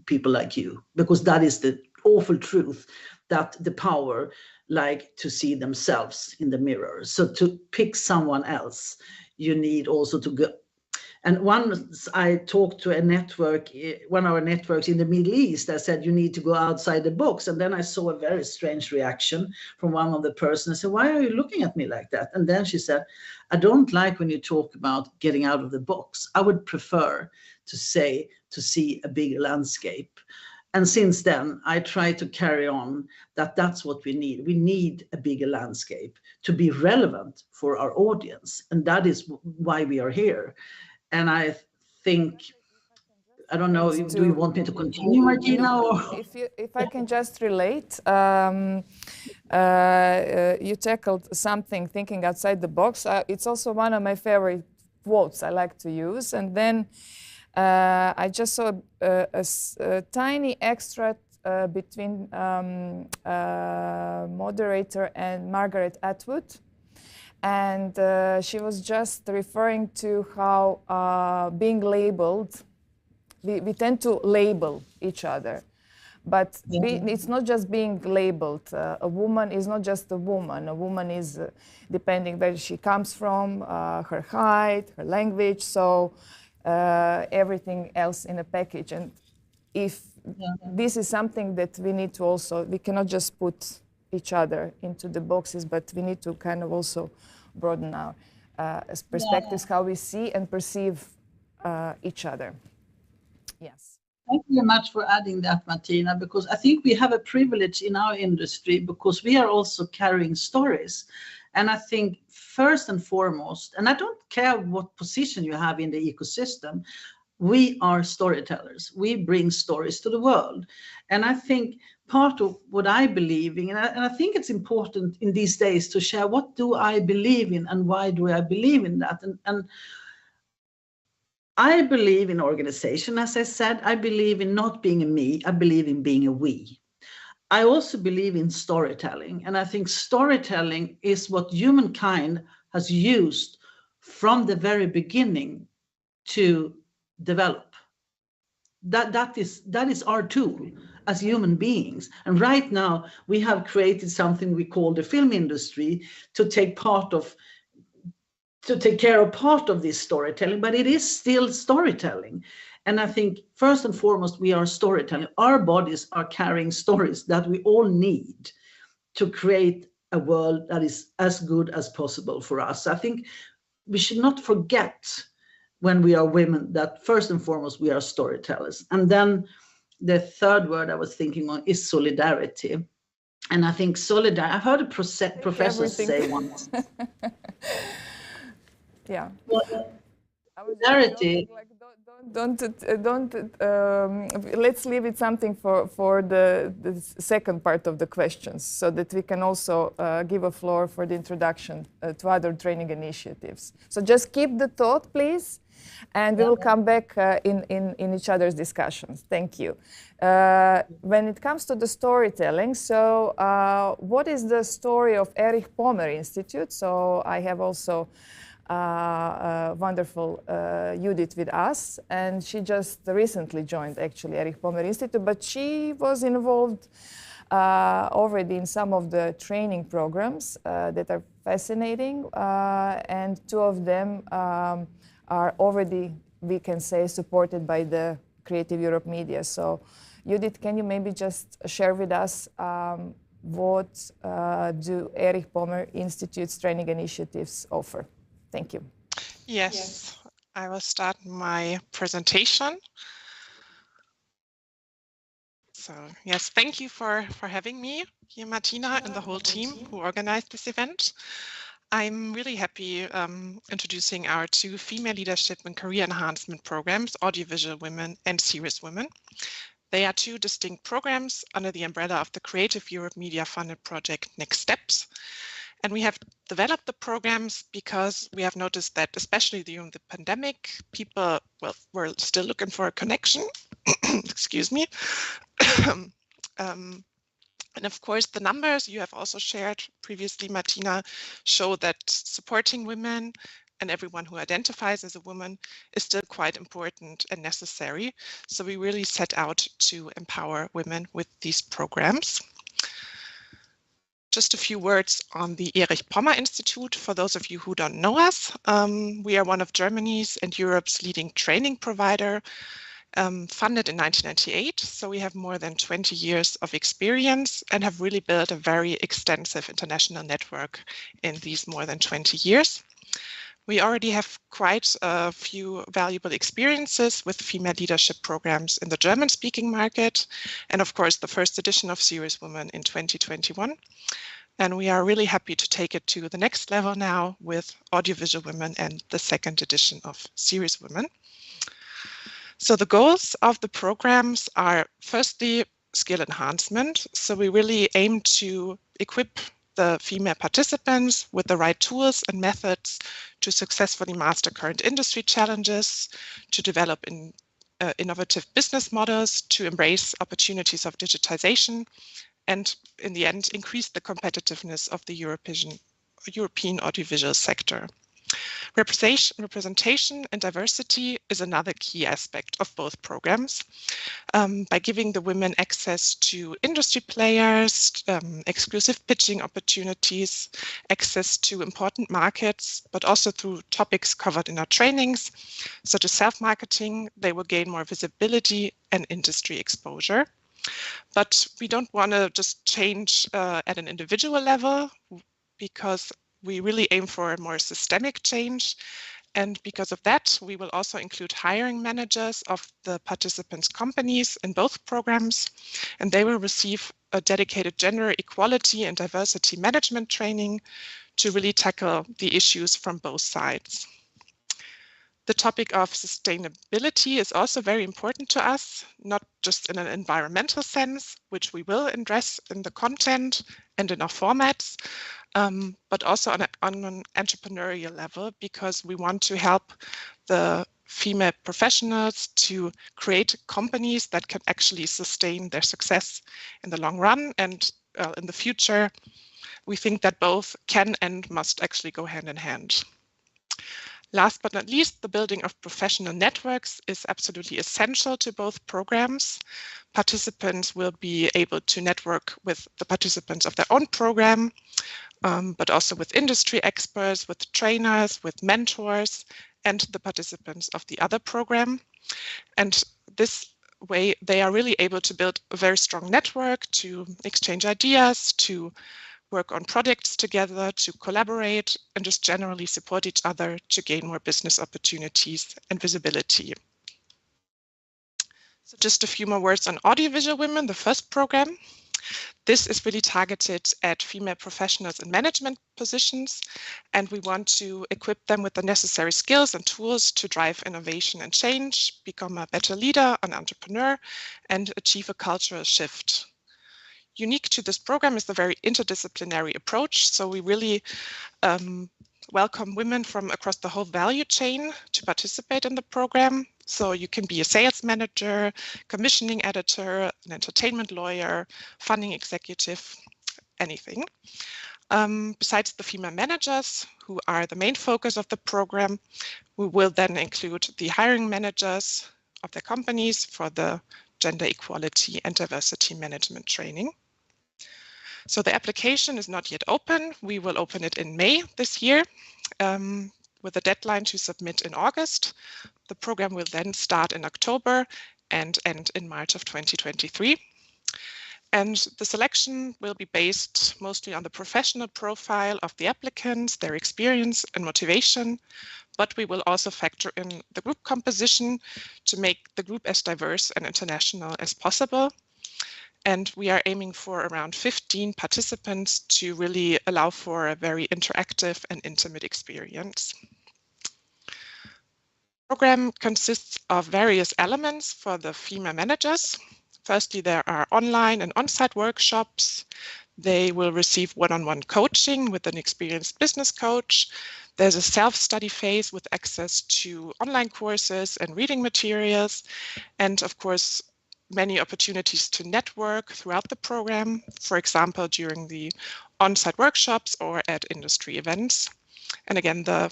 people like you, because that is the awful truth, that the power like to see themselves in the mirror. So to pick someone else, you need also to go. And once I talked to a network, one of our networks in the Middle East, I said, you need to go outside the box. And then I saw a very strange reaction from one of the persons. I said, why are you looking at me like that? And then she said, I don't like when you talk about getting out of the box. I would prefer to see a bigger landscape. And since then, I try to carry on that's what we need. We need a bigger landscape to be relevant for our audience. And that is why we are here. And I think, I don't know, do you want me to continue, Martina? Or? If I can just relate, you tackled something, thinking outside the box. It's also one of my favorite quotes I like to use. And then I just saw a tiny extract between moderator and Margaret Atwood. And she was just referring to how being labeled, we tend to label each other. But it's not just being labeled. A woman is not just a woman. A woman is depending where she comes from, her height, her language, so everything else in a package. And if this is something that we need to also, we cannot just put each other into the boxes, but we need to kind of also broaden our perspectives, how we see and perceive each other. Yes. Thank you very much for adding that, Martina, because I think we have a privilege in our industry because we are also carrying stories. And I think first and foremost, and I don't care what position you have in the ecosystem, we are storytellers. We bring stories to the world. And I think part of what I believe in, and I think it's important in these days to share what do I believe in and why do I believe in that. And I believe in organization, as I said. I believe in not being a me, I believe in being a we. I also believe in storytelling, and I think storytelling is what humankind has used from the very beginning to develop. That is our tool as human beings. And right now we have created something we call the film industry to take care of part of this storytelling, but it is still storytelling. And I think first and foremost, we are storytelling. Our bodies are carrying stories that we all need to create a world that is as good as possible for us. I think we should not forget when we are women that first and foremost, we are storytellers. And then the third word I was thinking on is solidarity. And I think solidarity, I heard a professor say once. Yeah. Well, solidarity. Let's leave it something for the second part of the questions, so that we can also give a floor for the introduction to other training initiatives. So just keep the thought, please, and we will come back in each other's discussions. Thank you. When it comes to the storytelling, so what is the story of Erich Pommer Institute? So I have also wonderful Judith with us, and she just recently joined actually Erich Pommer Institute, but she was involved already in some of the training programs that are fascinating, and two of them are already, we can say, supported by the Creative Europe media. So Judith, can you maybe just share with us what do Erich Pommer Institute's training initiatives offer? Thank you. Yes, I will start my presentation. So yes, thank you for having me here, Martina, and the whole team who organized this event. I'm really happy introducing our two female leadership and career enhancement programs, Audiovisual Women and Serious Women. They are two distinct programs under the umbrella of the Creative Europe Media funded project Next Steps. And we have developed the programs because we have noticed that, especially during the pandemic, people were still looking for a connection. Excuse me. And of course, the numbers you have also shared previously, Martina, show that supporting women and everyone who identifies as a woman is still quite important and necessary. So we really set out to empower women with these programs. Just a few words on the Erich Pommer Institute. For those of you who don't know us, we are one of Germany's and Europe's leading training provider, funded in 1998. So we have more than 20 years of experience and have really built a very extensive international network in these more than 20 years. We already have quite a few valuable experiences with female leadership programs in the German-speaking market, and of course the first edition of Serious Women in 2021. And we are really happy to take it to the next level now with Audiovisual Women and the second edition of Serious Women. So the goals of the programs are firstly skill enhancement. So we really aim to equip the female participants with the right tools and methods to successfully master current industry challenges, to develop innovative business models, to embrace opportunities of digitization, and in the end, increase the competitiveness of the European audiovisual sector. Representation and diversity is another key aspect of both programs. By giving the women access to industry players, exclusive pitching opportunities, access to important markets, but also through topics covered in our trainings, such as self-marketing, they will gain more visibility and industry exposure. But we don't want to just change at an individual level, because we really aim for a more systemic change. And because of that, we will also include hiring managers of the participants' companies in both programs, and they will receive a dedicated gender equality and diversity management training to really tackle the issues from both sides. The topic of sustainability is also very important to us, not just in an environmental sense, which we will address in the content and in our formats, but also on an entrepreneurial level, because we want to help the female professionals to create companies that can actually sustain their success in the long run. And in the future, we think that both can and must actually go hand in hand. Last but not least, the building of professional networks is absolutely essential to both programs. Participants will be able to network with the participants of their own program, but also with industry experts, with trainers, with mentors, and the participants of the other program. And this way, they are really able to build a very strong network, to exchange ideas, to work on projects together, to collaborate, and just generally support each other to gain more business opportunities and visibility. So just a few more words on Audiovisual Women, the first program. This is really targeted at female professionals in management positions, and we want to equip them with the necessary skills and tools to drive innovation and change, become a better leader, an entrepreneur, and achieve a cultural shift. Unique to this program is the very interdisciplinary approach. So we really welcome women from across the whole value chain to participate in the program. So you can be a sales manager, commissioning editor, an entertainment lawyer, funding executive, anything. Besides the female managers, who are the main focus of the program, we will then include the hiring managers of the companies for the gender equality and diversity management training. So the application is not yet open. We will open it in May this year with a deadline to submit in August. The program will then start in October and end in March of 2023. And the selection will be based mostly on the professional profile of the applicants, their experience and motivation, but we will also factor in the group composition to make the group as diverse and international as possible. And we are aiming for around 15 participants to really allow for a very interactive and intimate experience. The program consists of various elements for the female managers. Firstly, there are online and on-site workshops. They will receive one-on-one coaching with an experienced business coach. There's a self-study phase with access to online courses and reading materials. And of course, many opportunities to network throughout the program, for example, during the on-site workshops or at industry events. And again, the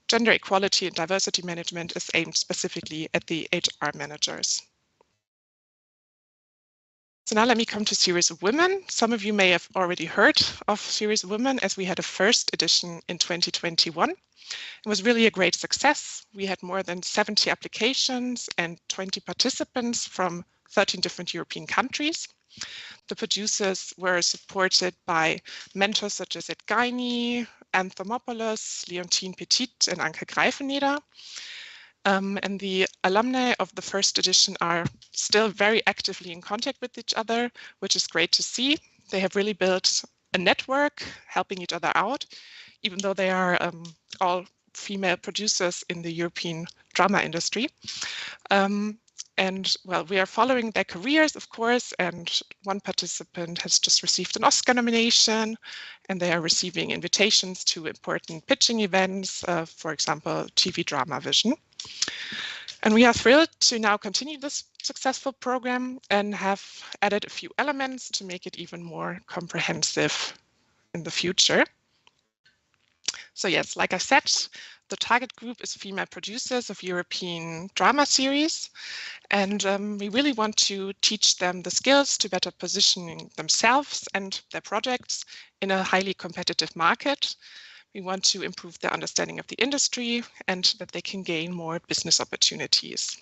gender equality and diversity management is aimed specifically at the HR managers. So now let me come to Series of Women. Some of you may have already heard of Series of Women, as we had a first edition in 2021. It was really a great success. We had more than 70 applications and 20 participants from 13 different European countries. The producers were supported by mentors such as Ed Gaini, Anne Thomopoulos, Leontine Petit, and Anke Greifeneder. And the alumni of the first edition are still very actively in contact with each other, which is great to see. They have really built a network, helping each other out, even though they are all female producers in the European drama industry. And well, we are following their careers, of course, and one participant has just received an Oscar nomination, and they are receiving invitations to important pitching events, for example, TV Drama Vision. And we are thrilled to now continue this successful program and have added a few elements to make it even more comprehensive in the future. So yes, like I said, the target group is female producers of European drama series. And we really want to teach them the skills to better positioning themselves and their projects in a highly competitive market. We want to improve their understanding of the industry and that they can gain more business opportunities.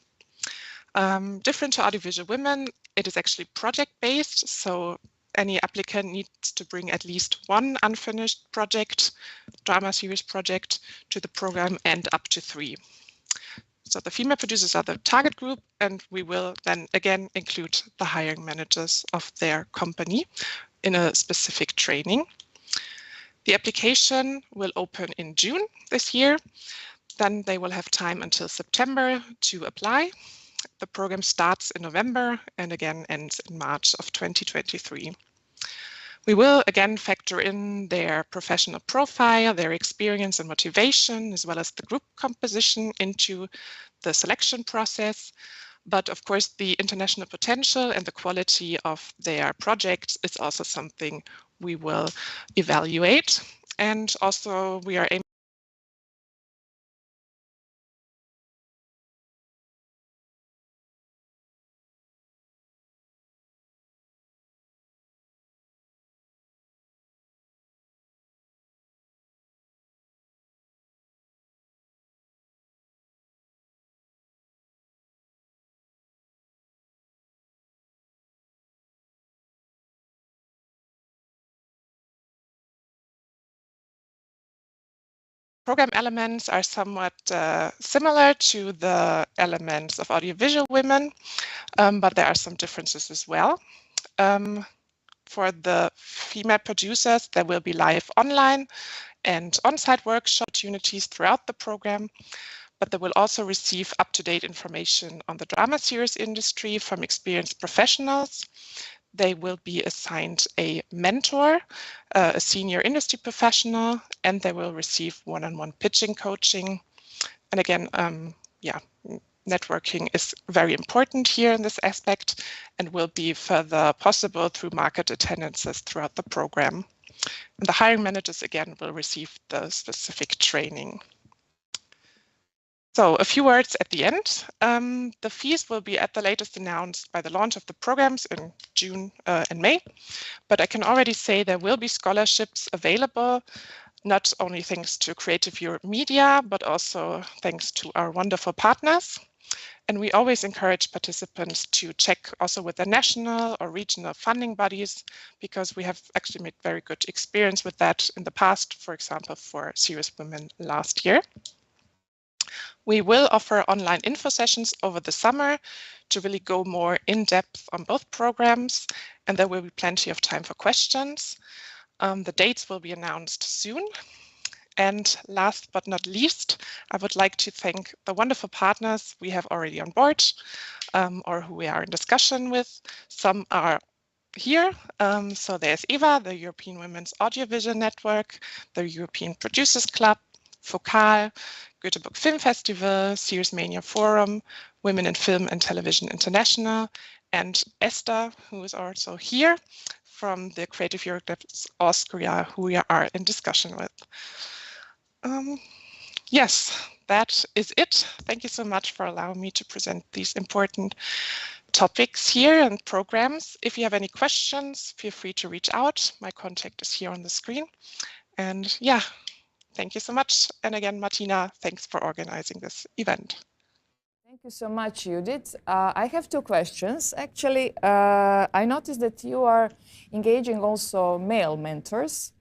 Different to audiovisual women, it is actually project-based. So any applicant needs to bring at least one unfinished project, drama series project, to the program, and up to 3. So the female producers are the target group, and we will then again include the hiring managers of their company in a specific training. The application will open in June this year. Then they will have time until September to apply. The program starts in November and again ends in March of 2023. We will again factor in their professional profile, their experience and motivation, as well as the group composition into the selection process. But of course, the international potential and the quality of their projects is also something we will evaluate. And also we are aiming program elements are somewhat similar to the elements of audiovisual women, but there are some differences as well. For the female producers, there will be live online and on-site workshop opportunities throughout the program, but they will also receive up-to-date information on the drama series industry from experienced professionals. They will be assigned a mentor, a senior industry professional, and they will receive one-on-one pitching coaching. And again, networking is very important here in this aspect and will be further possible through market attendances throughout the program. And the hiring managers, again, will receive the specific training. So a few words at the end. The fees will be at the latest announced by the launch of the programs in June and May, but I can already say there will be scholarships available, not only thanks to Creative Europe Media, but also thanks to our wonderful partners. And we always encourage participants to check also with the national or regional funding bodies, because we have actually made very good experience with that in the past, for example, for Serious Women last year. We will offer online info sessions over the summer to really go more in depth on both programs, and there will be plenty of time for questions. The dates will be announced soon. And last but not least, I would like to thank the wonderful partners we have already on board or who we are in discussion with. Some are here. So there's EVA, the European Women's Audiovisual Network, the European Producers Club, Focal, Göteborg Film Festival, Series Mania Forum, Women in Film and Television International, and Esther, who is also here from the Creative Europe Austria, who we are in discussion with. Yes, that is it. Thank you so much for allowing me to present these important topics here and programs. If you have any questions, feel free to reach out. My contact is here on the screen. And yeah, thank you so much. And again, Martina, thanks for organizing this event. Thank you so much, Judith. I have 2 questions. Actually, I noticed that you are engaging also male mentors.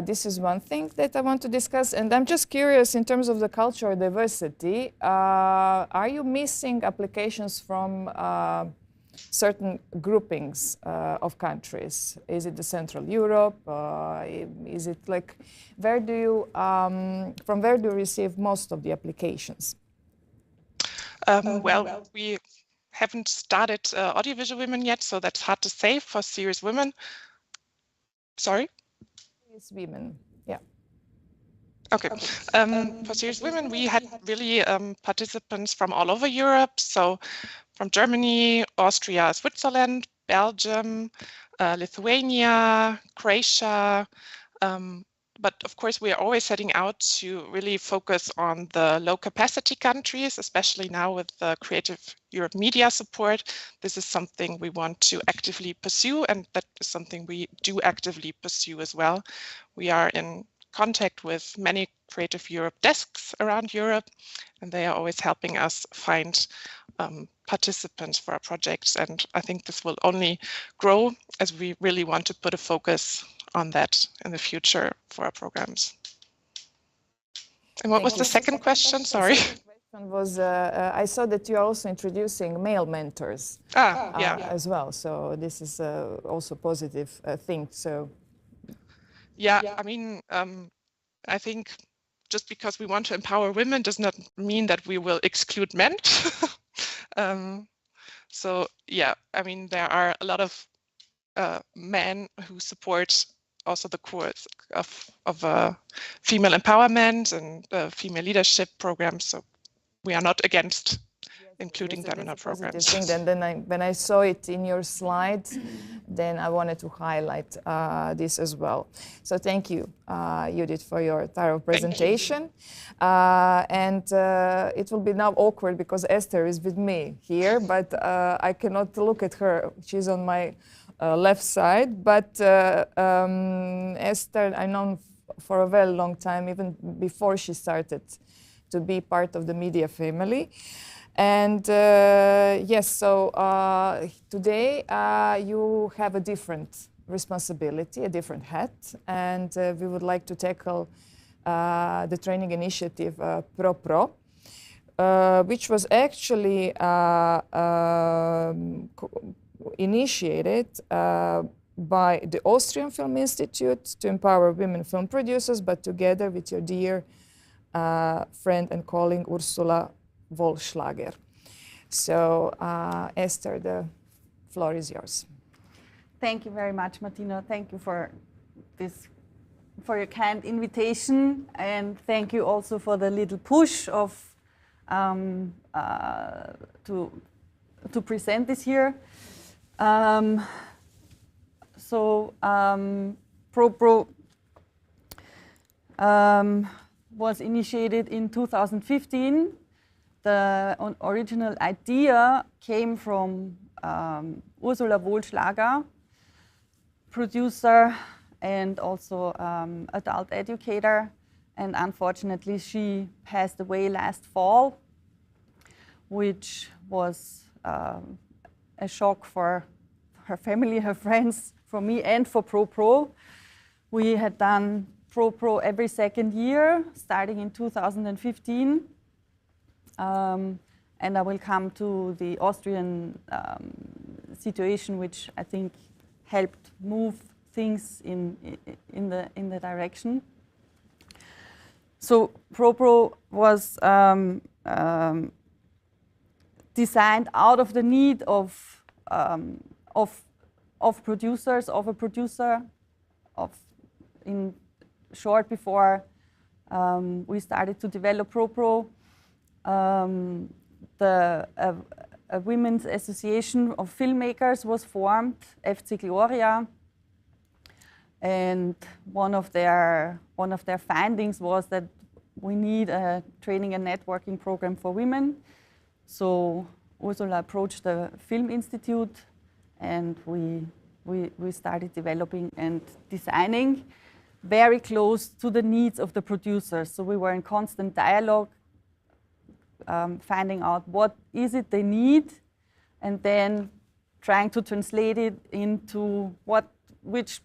This is one thing that I want to discuss. And I'm just curious, in terms of the cultural diversity, are you missing applications from certain groupings of countries? Is it the Central Europe? Is it like, from where do you receive most of the applications? Well, we haven't started Audiovisual Women yet, so that's hard to say for Serious Women. Sorry? Serious Women, yeah. Okay. For Serious Women, we had really participants from all over Europe. So from Germany, Austria, but of course, we are always setting out to really focus on the low capacity countries, especially now with the Creative Europe Media support. This is something we want to actively pursue, and that is something we do actively pursue as well. We are in contact with many Creative Europe desks around Europe, and they are always helping us find participants for our projects. And I think this will only grow as we really want to put a focus on that in the future for our programs. And what was the second question? Sorry. The second question was, I saw that you are also introducing male mentors as well. So this is also a positive thing. So. Yeah, I mean, I think just because we want to empower women does not mean that we will exclude men. So yeah, I mean, there are a lot of men who support also the course of female empowerment and female leadership programs. So we are not against including them in our programs. And then when I saw it in your slide, then I wanted to highlight this as well. So thank you, Judith, for your thorough presentation. And it will be now awkward because Esther is with me here, but I cannot look at her. She's on my left side. But Esther, I've known for a very long time, even before she started to be part of the media family. And yes, so today you have a different responsibility, a different hat, and we would like to tackle the training initiative ProPro, which was actually initiated by the Austrian Film Institute to empower women film producers, but together with your dear friend and colleague Ursula Vollschlager. So, Esther, the floor is yours. Thank you very much, Martina. Thank you for this, for your kind invitation, and thank you also for the little push of to present this here. ProPro was initiated in 2015. The original idea came from Ursula Vollschlager, producer and also adult educator, and unfortunately she passed away last fall, which was a shock for her family, her friends, for me and for ProPro. We had done ProPro every second year, starting in 2015. And I will come to the Austrian situation, which I think helped move things in the direction. So ProPro was designed out of the need of producers, of a producer, in short before we started to develop ProPro. A women's association of filmmakers was formed, FC Gloria, and one of their findings was that we need a training and networking program for women. So Ursula approached the Film Institute, and we started developing and designing very close to the needs of the producers. So we were in constant dialogue, finding out what is it they need, and then trying to translate it into which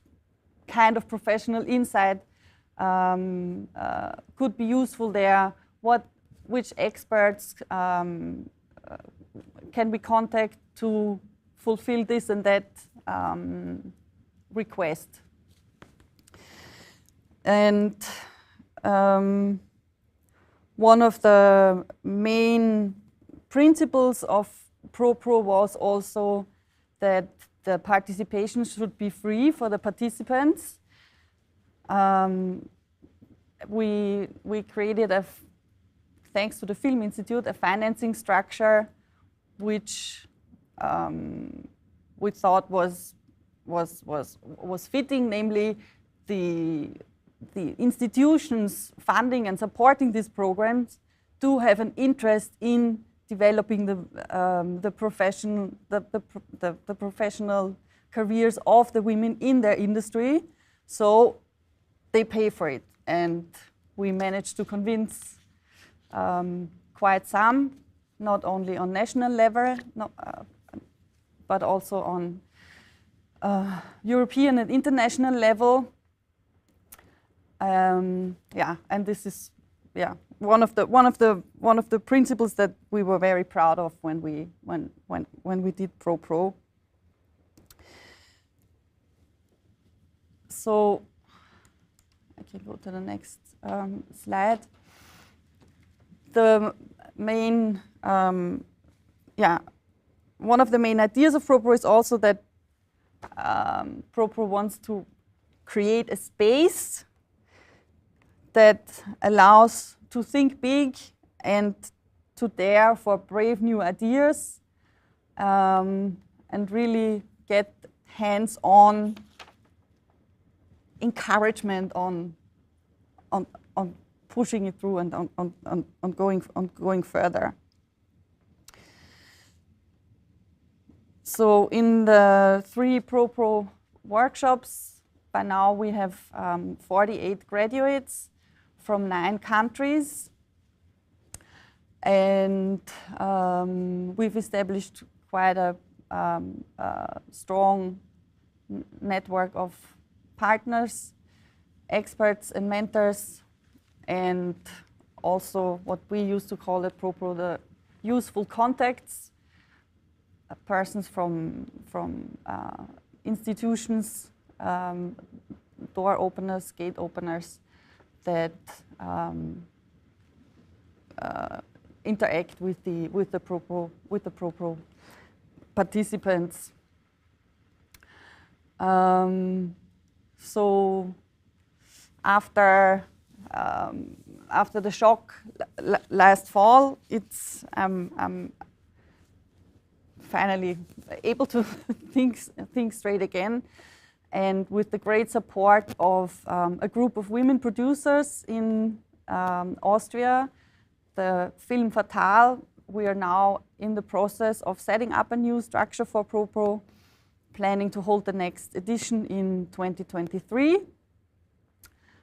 kind of professional insight could be useful there, which experts can we contact to fulfill this and that request. And one of the main principles of ProPro was also that the participation should be free for the participants. We created, thanks to the Film Institute, a financing structure which we thought was fitting, namely the institutions funding and supporting these programs do have an interest in developing the professional careers of the women in their industry, so they pay for it. And we managed to convince quite some, not only on national level, but also on European and international level. Yeah, and this is one of the principles that we were very proud of when we did ProPro. So I can go to the next slide. The main, one of the main ideas of ProPro is also that ProPro wants to create a space that allows to think big and to dare for brave new ideas, and really get hands-on encouragement on pushing it through and on going further. So in the 3 ProPro workshops, by now we have 48 graduates from 9 countries, and we've established quite a strong network of partners, experts and mentors, and also what we used to call at ProPro the useful contacts, persons from institutions, door openers, gate openers that interact with the ProPro participants. So after the shock last fall, I'm finally able to think straight again, and with the great support of a group of women producers in Austria, the Film Fatale, we are now in the process of setting up a new structure for ProPro, planning to hold the next edition in 2023.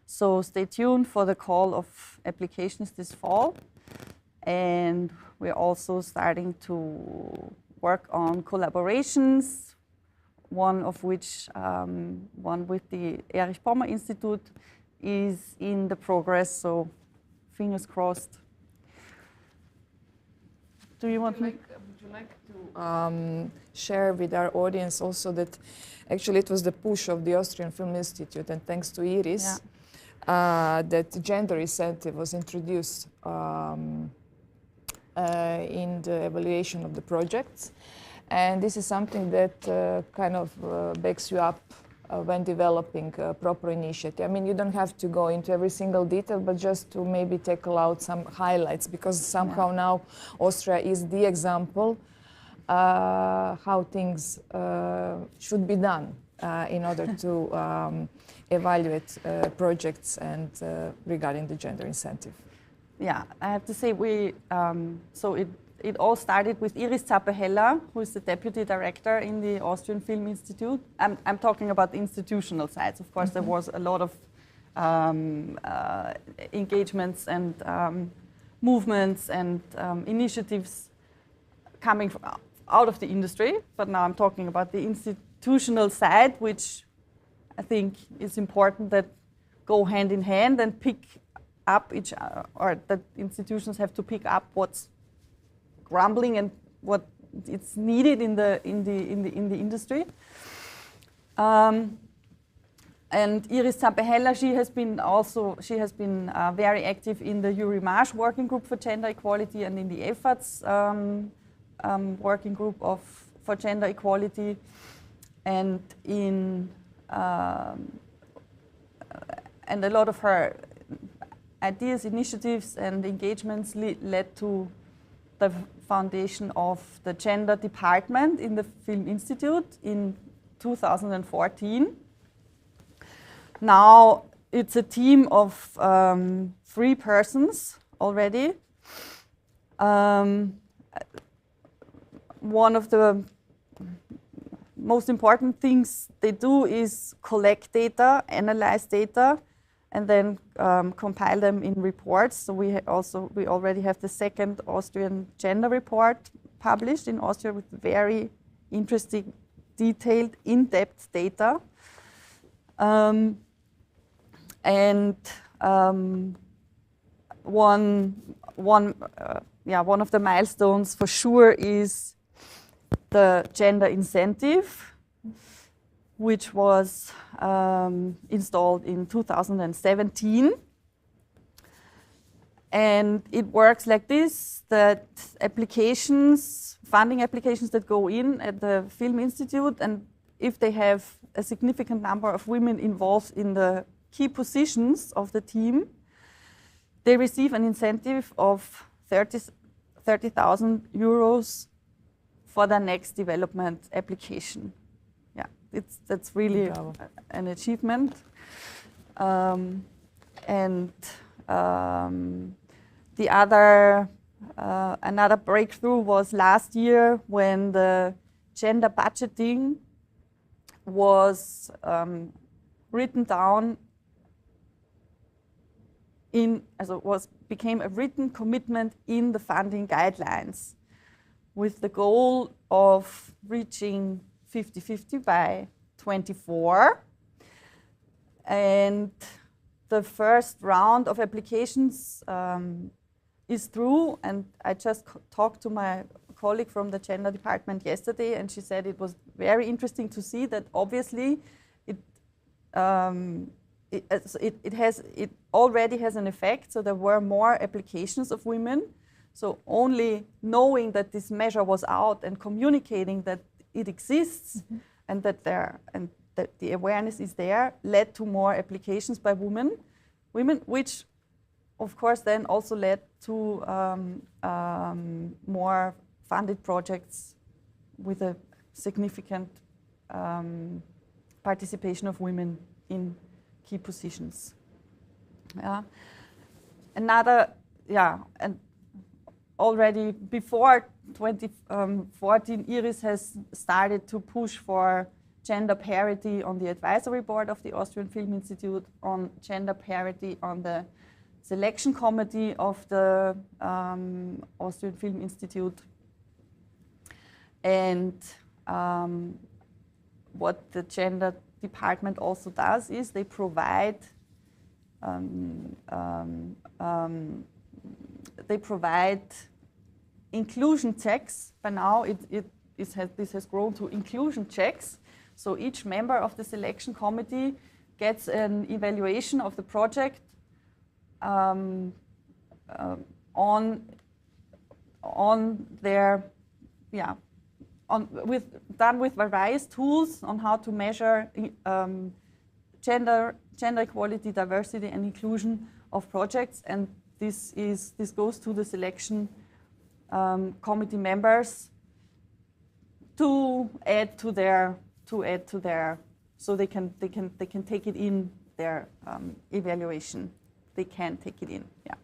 So stay tuned for the call of applications this fall. And we're also starting to work on collaborations, one of which, one with the Erich Pommer Institute, is in the progress, so fingers crossed. Do you want would you like to share with our audience also that actually it was the push of the Austrian Film Institute, and thanks to Iris, that gender incentive was introduced in the evaluation of the projects. And this is something that kind of backs you up when developing a proper initiative. I mean, you don't have to go into every single detail, but just to maybe tackle out some highlights, because somehow now Austria is the example how things should be done in order to evaluate projects and regarding the gender incentive. Yeah, I have to say so it all started with Iris Zappe-Heller, who is the deputy director in the Austrian Film Institute. I'm talking about the institutional sides. Of course, there was a lot of engagements and movements and initiatives coming out of the industry. But now I'm talking about the institutional side, which I think is important that go hand in hand and pick up or that institutions have to pick up what's grumbling and what it's needed in the industry. And Iris Zappe-Heller, she has been very active in the Uri Marsh working group for gender equality and in the EFATS working group for gender equality, and and a lot of her ideas, initiatives, and engagements led to the foundation of the gender department in the Film Institute in 2014. Now, it's a team of 3 persons already. One of the most important things they do is collect data, analyze data, and then compile them in reports. So we already have the second Austrian gender report published in Austria with very interesting, detailed, in-depth data. One of the milestones for sure is the gender incentive, which was installed in 2017. And it works like this, that funding applications that go in at the Film Institute, and if they have a significant number of women involved in the key positions of the team, they receive an incentive of 30,000 euros for their next development application. Yeah, that's really an achievement. The other, another breakthrough was last year when the gender budgeting was written down became a written commitment in the funding guidelines, with the goal of reaching 50-50 by 24. And the first round of applications is through, and I just talked to my colleague from the gender department yesterday, and she said it was very interesting to see that obviously it already has an effect. So there were more applications of women. So only knowing that this measure was out and communicating that it exists and that the awareness is there led to more applications by women, which of course then also led to more funded projects with a significant participation of women in key positions. Yeah. And already before 2014, Iris has started to push for gender parity on the advisory board of the Austrian Film Institute, on gender parity on the selection committee of the Austrian Film Institute. And what the gender department also does is they provide inclusion checks. By now, this has grown to inclusion checks. So each member of the selection committee gets an evaluation of the project done with various tools on how to measure gender equality, diversity, and inclusion of projects. And this goes to the selection committee members to add to their, so they can take it in their evaluation. They can take it in. Yeah.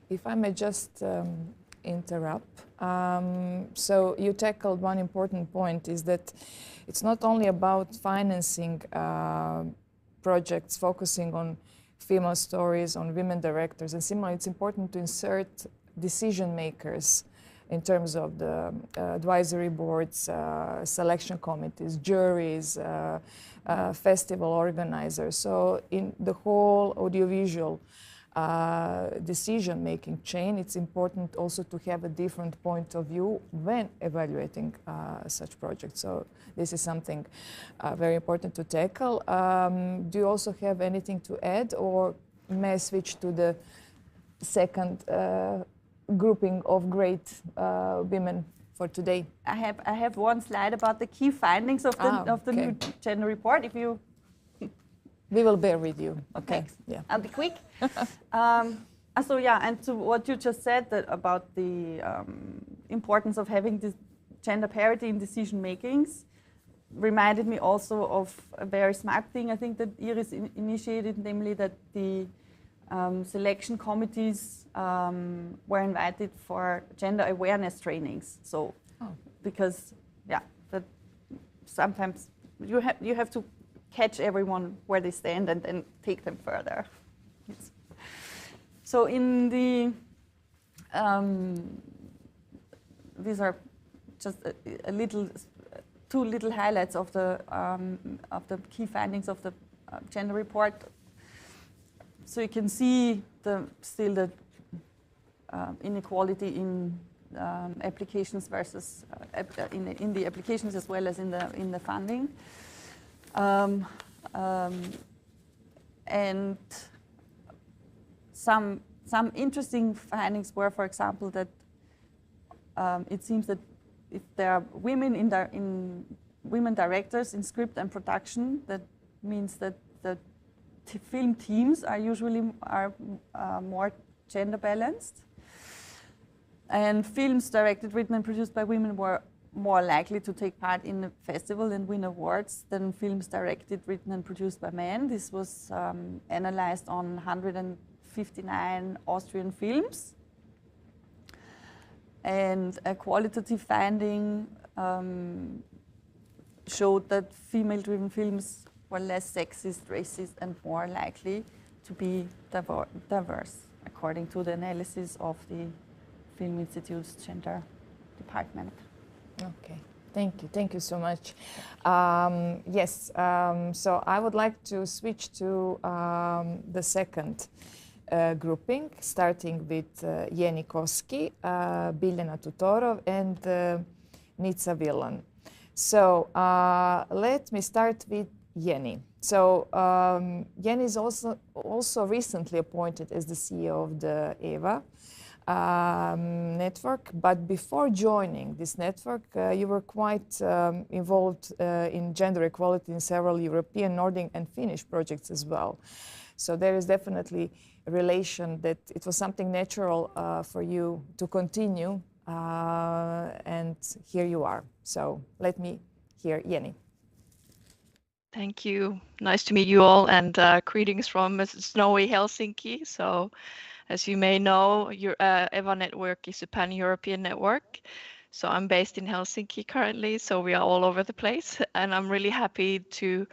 If I may just interrupt. So you tackled one important point, is that it's not only about financing projects focusing on female stories, on women directors, and similarly, it's important to insert decision makers in terms of the advisory boards, selection committees, juries, festival organizers. So in the whole audiovisual decision-making chain, it's important also to have a different point of view when evaluating such projects. So this is something very important to tackle. Do you also have anything to add, or may I switch to the second grouping of great women for today? I have one slide about the key findings of the new gender report. If you We will bear with you. Okay. Yeah. I'll be quick. And to what you just said about the importance of having this gender parity in decision makings, reminded me also of a very smart thing I think that Iris initiated, namely that the selection committees were invited for gender awareness trainings. So, because that sometimes you have to catch everyone where they stand and then take them further. Yes. So in the these are just two little highlights of the key findings of the gender report. So you can see still the inequality in applications versus in the applications as well as in the funding, and some interesting findings were, for example, that it seems that if there are women directors in script and production, that means that the film teams are usually more gender balanced, and films directed, written, and produced by women were more likely to take part in the festival and win awards than films directed, written, and produced by men. This was analyzed on 159 Austrian films. And a qualitative finding showed that female-driven films were less sexist, racist, and more likely to be diverse, according to the analysis of the Film Institute's gender department. Okay, thank you so much. Yes, so I would like to switch to the second grouping, starting with Jenni Koski, Biljana Tutorov, and Nitza Wilon. So let me start with Jenni. So Jenni is also recently appointed as the CEO of the EVA network, but before joining this network, you were quite involved in gender equality in several European, Nordic, and Finnish projects as well. So there is definitely a relation that it was something natural for you to continue, and here you are. So let me hear Jenni. Thank you. Nice to meet you all, and greetings from snowy Helsinki. So, as you may know, your EVA network is a pan-European network. So I'm based in Helsinki currently, so we are all over the place. And I'm really happy to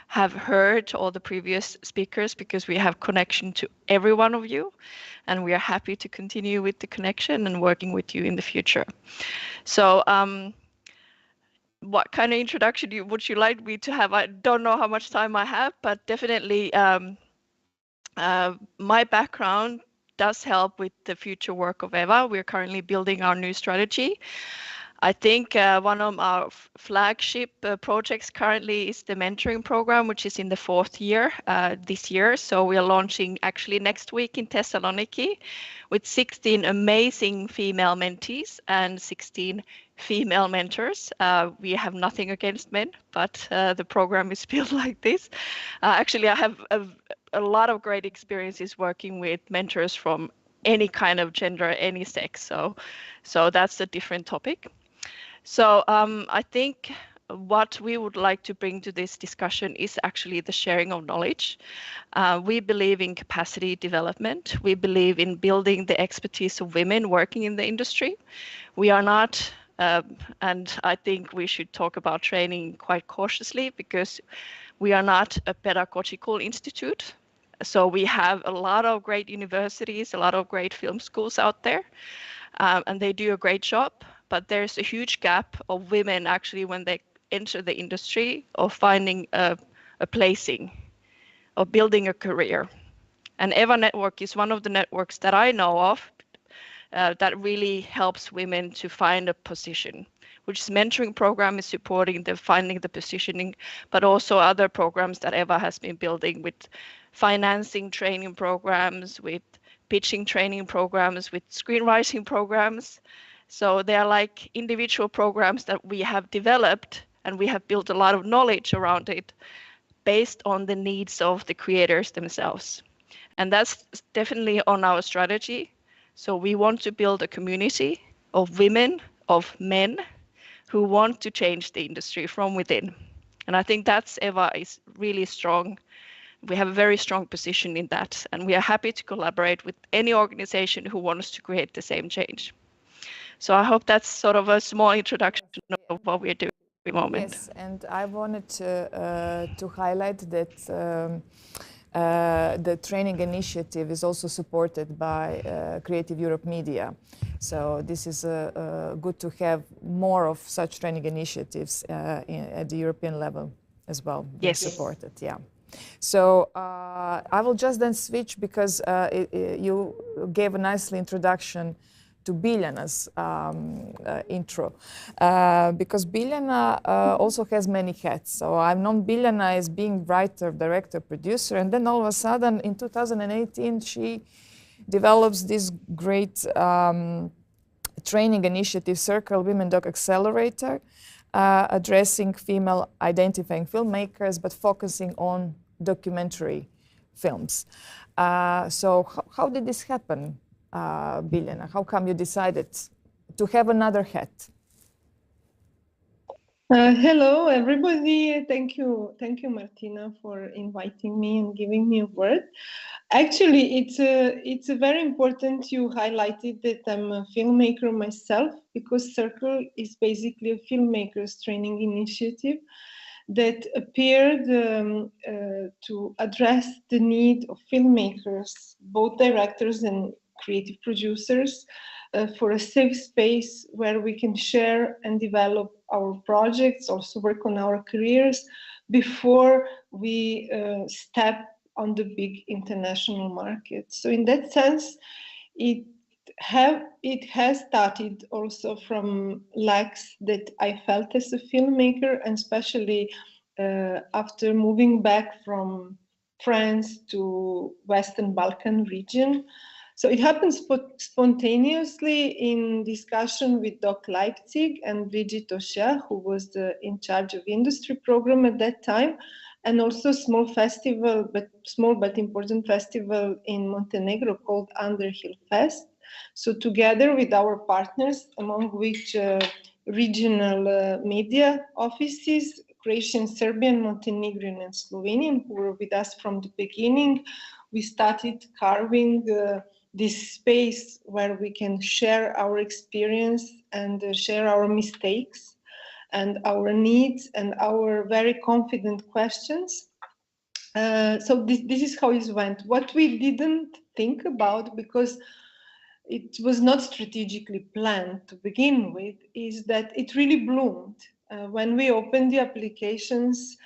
have heard all the previous speakers because we have connection to every one of you. And we are happy to continue with the connection and working with you in the future. So what kind of introduction would you like me to have? I don't know how much time I have, but definitely my background does help with the future work of EVA. We're currently building our new strategy. I think one of our flagship projects currently is the mentoring program, which is in the 4th year this year. So we are launching actually next week in Thessaloniki with 16 amazing female mentees and 16 female mentors. We have nothing against men, but the program is built like this. Actually, I have a lot of great experiences working with mentors from any kind of gender, any sex. So that's a different topic. So I think what we would like to bring to this discussion is actually the sharing of knowledge. We believe in capacity development. We believe in building the expertise of women working in the industry. We are not, and I think we should talk about training quite cautiously because we are not a pedagogical institute. So we have a lot of great universities, a lot of great film schools out there, and they do a great job. But there's a huge gap of women actually when they enter the industry of finding a placing, of building a career. And EVA Network is one of the networks that I know of that really helps women to find a position, which mentoring program is supporting the finding the positioning, but also other programs that EVA has been building with financing training programs, with pitching training programs, with screenwriting programs. So they are like individual programs that we have developed, and we have built a lot of knowledge around it based on the needs of the creators themselves. And that's definitely on our strategy. So we want to build a community of women, of men who want to change the industry from within. And I think that's Eva is really strong. We have a very strong position in that, and we are happy to collaborate with any organization who wants to create the same change. So I hope that's sort of a small introduction of what we're doing at the moment. Yes, and I wanted to highlight that the training initiative is also supported by Creative Europe Media. So this is good to have more of such training initiatives at the European level as well, being supported. Yeah. So I will just then switch because you gave a nicely introduction to Biljana's intro, because Biljana also has many hats. So I've known Biljana as being writer, director, producer, and then all of a sudden in 2018 she develops this great training initiative, Circle Women Doc Accelerator, addressing female identifying filmmakers, but focusing on documentary films. So how did this happen? Biljana, how come you decided to have another hat? Hello, everybody. Thank you, Martina, for inviting me and giving me a word. Actually, it's a very important you highlighted that I'm a filmmaker myself, because Circle is basically a filmmakers training initiative that appeared to address the need of filmmakers, both directors and creative producers, for a safe space where we can share and develop our projects, also work on our careers before we step on the big international market. So in that sense, it has started also from lacks that I felt as a filmmaker, and especially after moving back from France to Western Balkan region. So it happened spontaneously in discussion with Doc Leipzig and Brigitte Oshia, who was in charge of industry program at that time, and also a small but important festival in Montenegro called Underhill Fest. So together with our partners, among which regional media offices, Croatian, Serbian, Montenegrin, and Slovenian, who were with us from the beginning, we started carving this space where we can share our experience and share our mistakes and our needs and our very confident questions. So this is how it went. What we didn't think about, because it was not strategically planned to begin with, is that it really bloomed. When we opened the applications,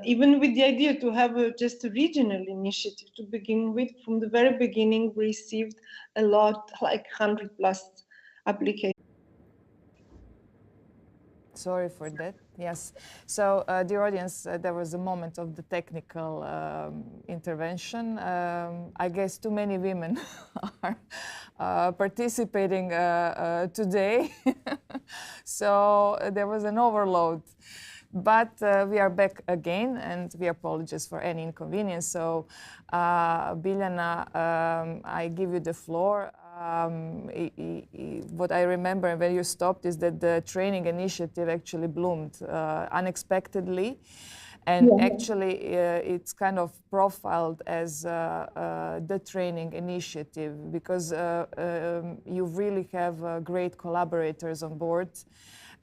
even with the idea to have just a regional initiative to begin with, from the very beginning, we received a lot, like 100+ applications. Sorry for that. Yes. So, dear audience, there was a moment of the technical intervention. I guess too many women are participating today. So there was an overload. But we are back again, and we apologize for any inconvenience. So, Biljana, I give you the floor. What I remember when you stopped is that the training initiative actually bloomed unexpectedly. And actually, it's kind of profiled as the training initiative, because you really have great collaborators on board.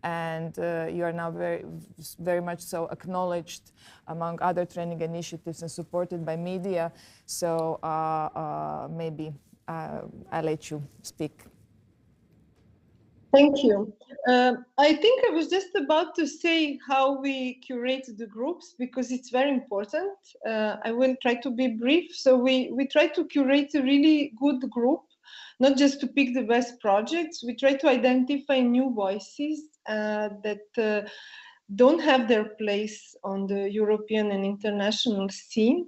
And you are now very much so acknowledged among other training initiatives and supported by media. So maybe I'll let you speak. Thank you. I think I was just about to say how we curate the groups, because it's very important. I will try to be brief. So we try to curate a really good group, not just to pick the best projects. We try to identify new voices that don't have their place on the European and international scene.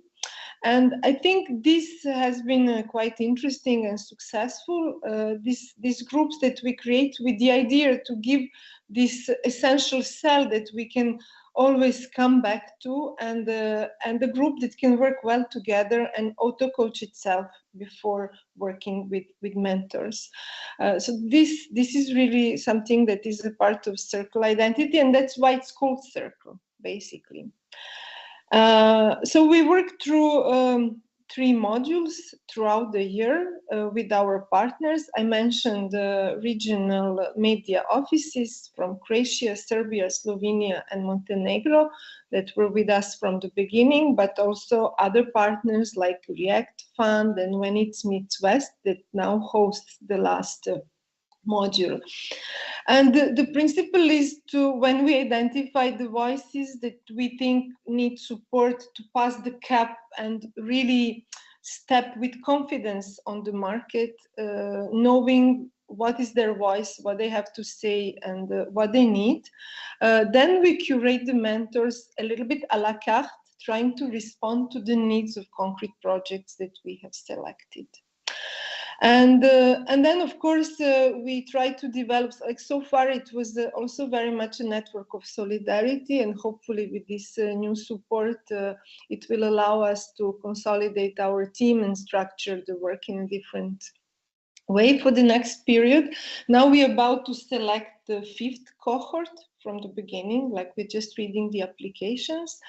And I think this has been quite interesting and successful, these groups that we create with the idea to give this essential cell that we can always come back to, and a group that can work well together and auto-coach itself before working with mentors. So this is really something that is a part of Circle identity, and that's why it's called Circle. basically. So we work through 3 modules throughout the year with our partners. I mentioned regional media offices from Croatia, Serbia, Slovenia, and Montenegro that were with us from the beginning, but also other partners like React Fund and When It Meets West that now hosts the last module. And the principle is to, when we identify the voices that we think need support to pass the cap and really step with confidence on the market, knowing what is their voice, what they have to say, and what they need. Then we curate the mentors a little bit a la carte, trying to respond to the needs of concrete projects that we have selected. And then, of course, we try to develop, like so far, it was also very much a network of solidarity, and hopefully with this new support, it will allow us to consolidate our team and structure the work in a different way for the next period. Now we're about to select the 5th cohort from the beginning, like we're just reading the applications.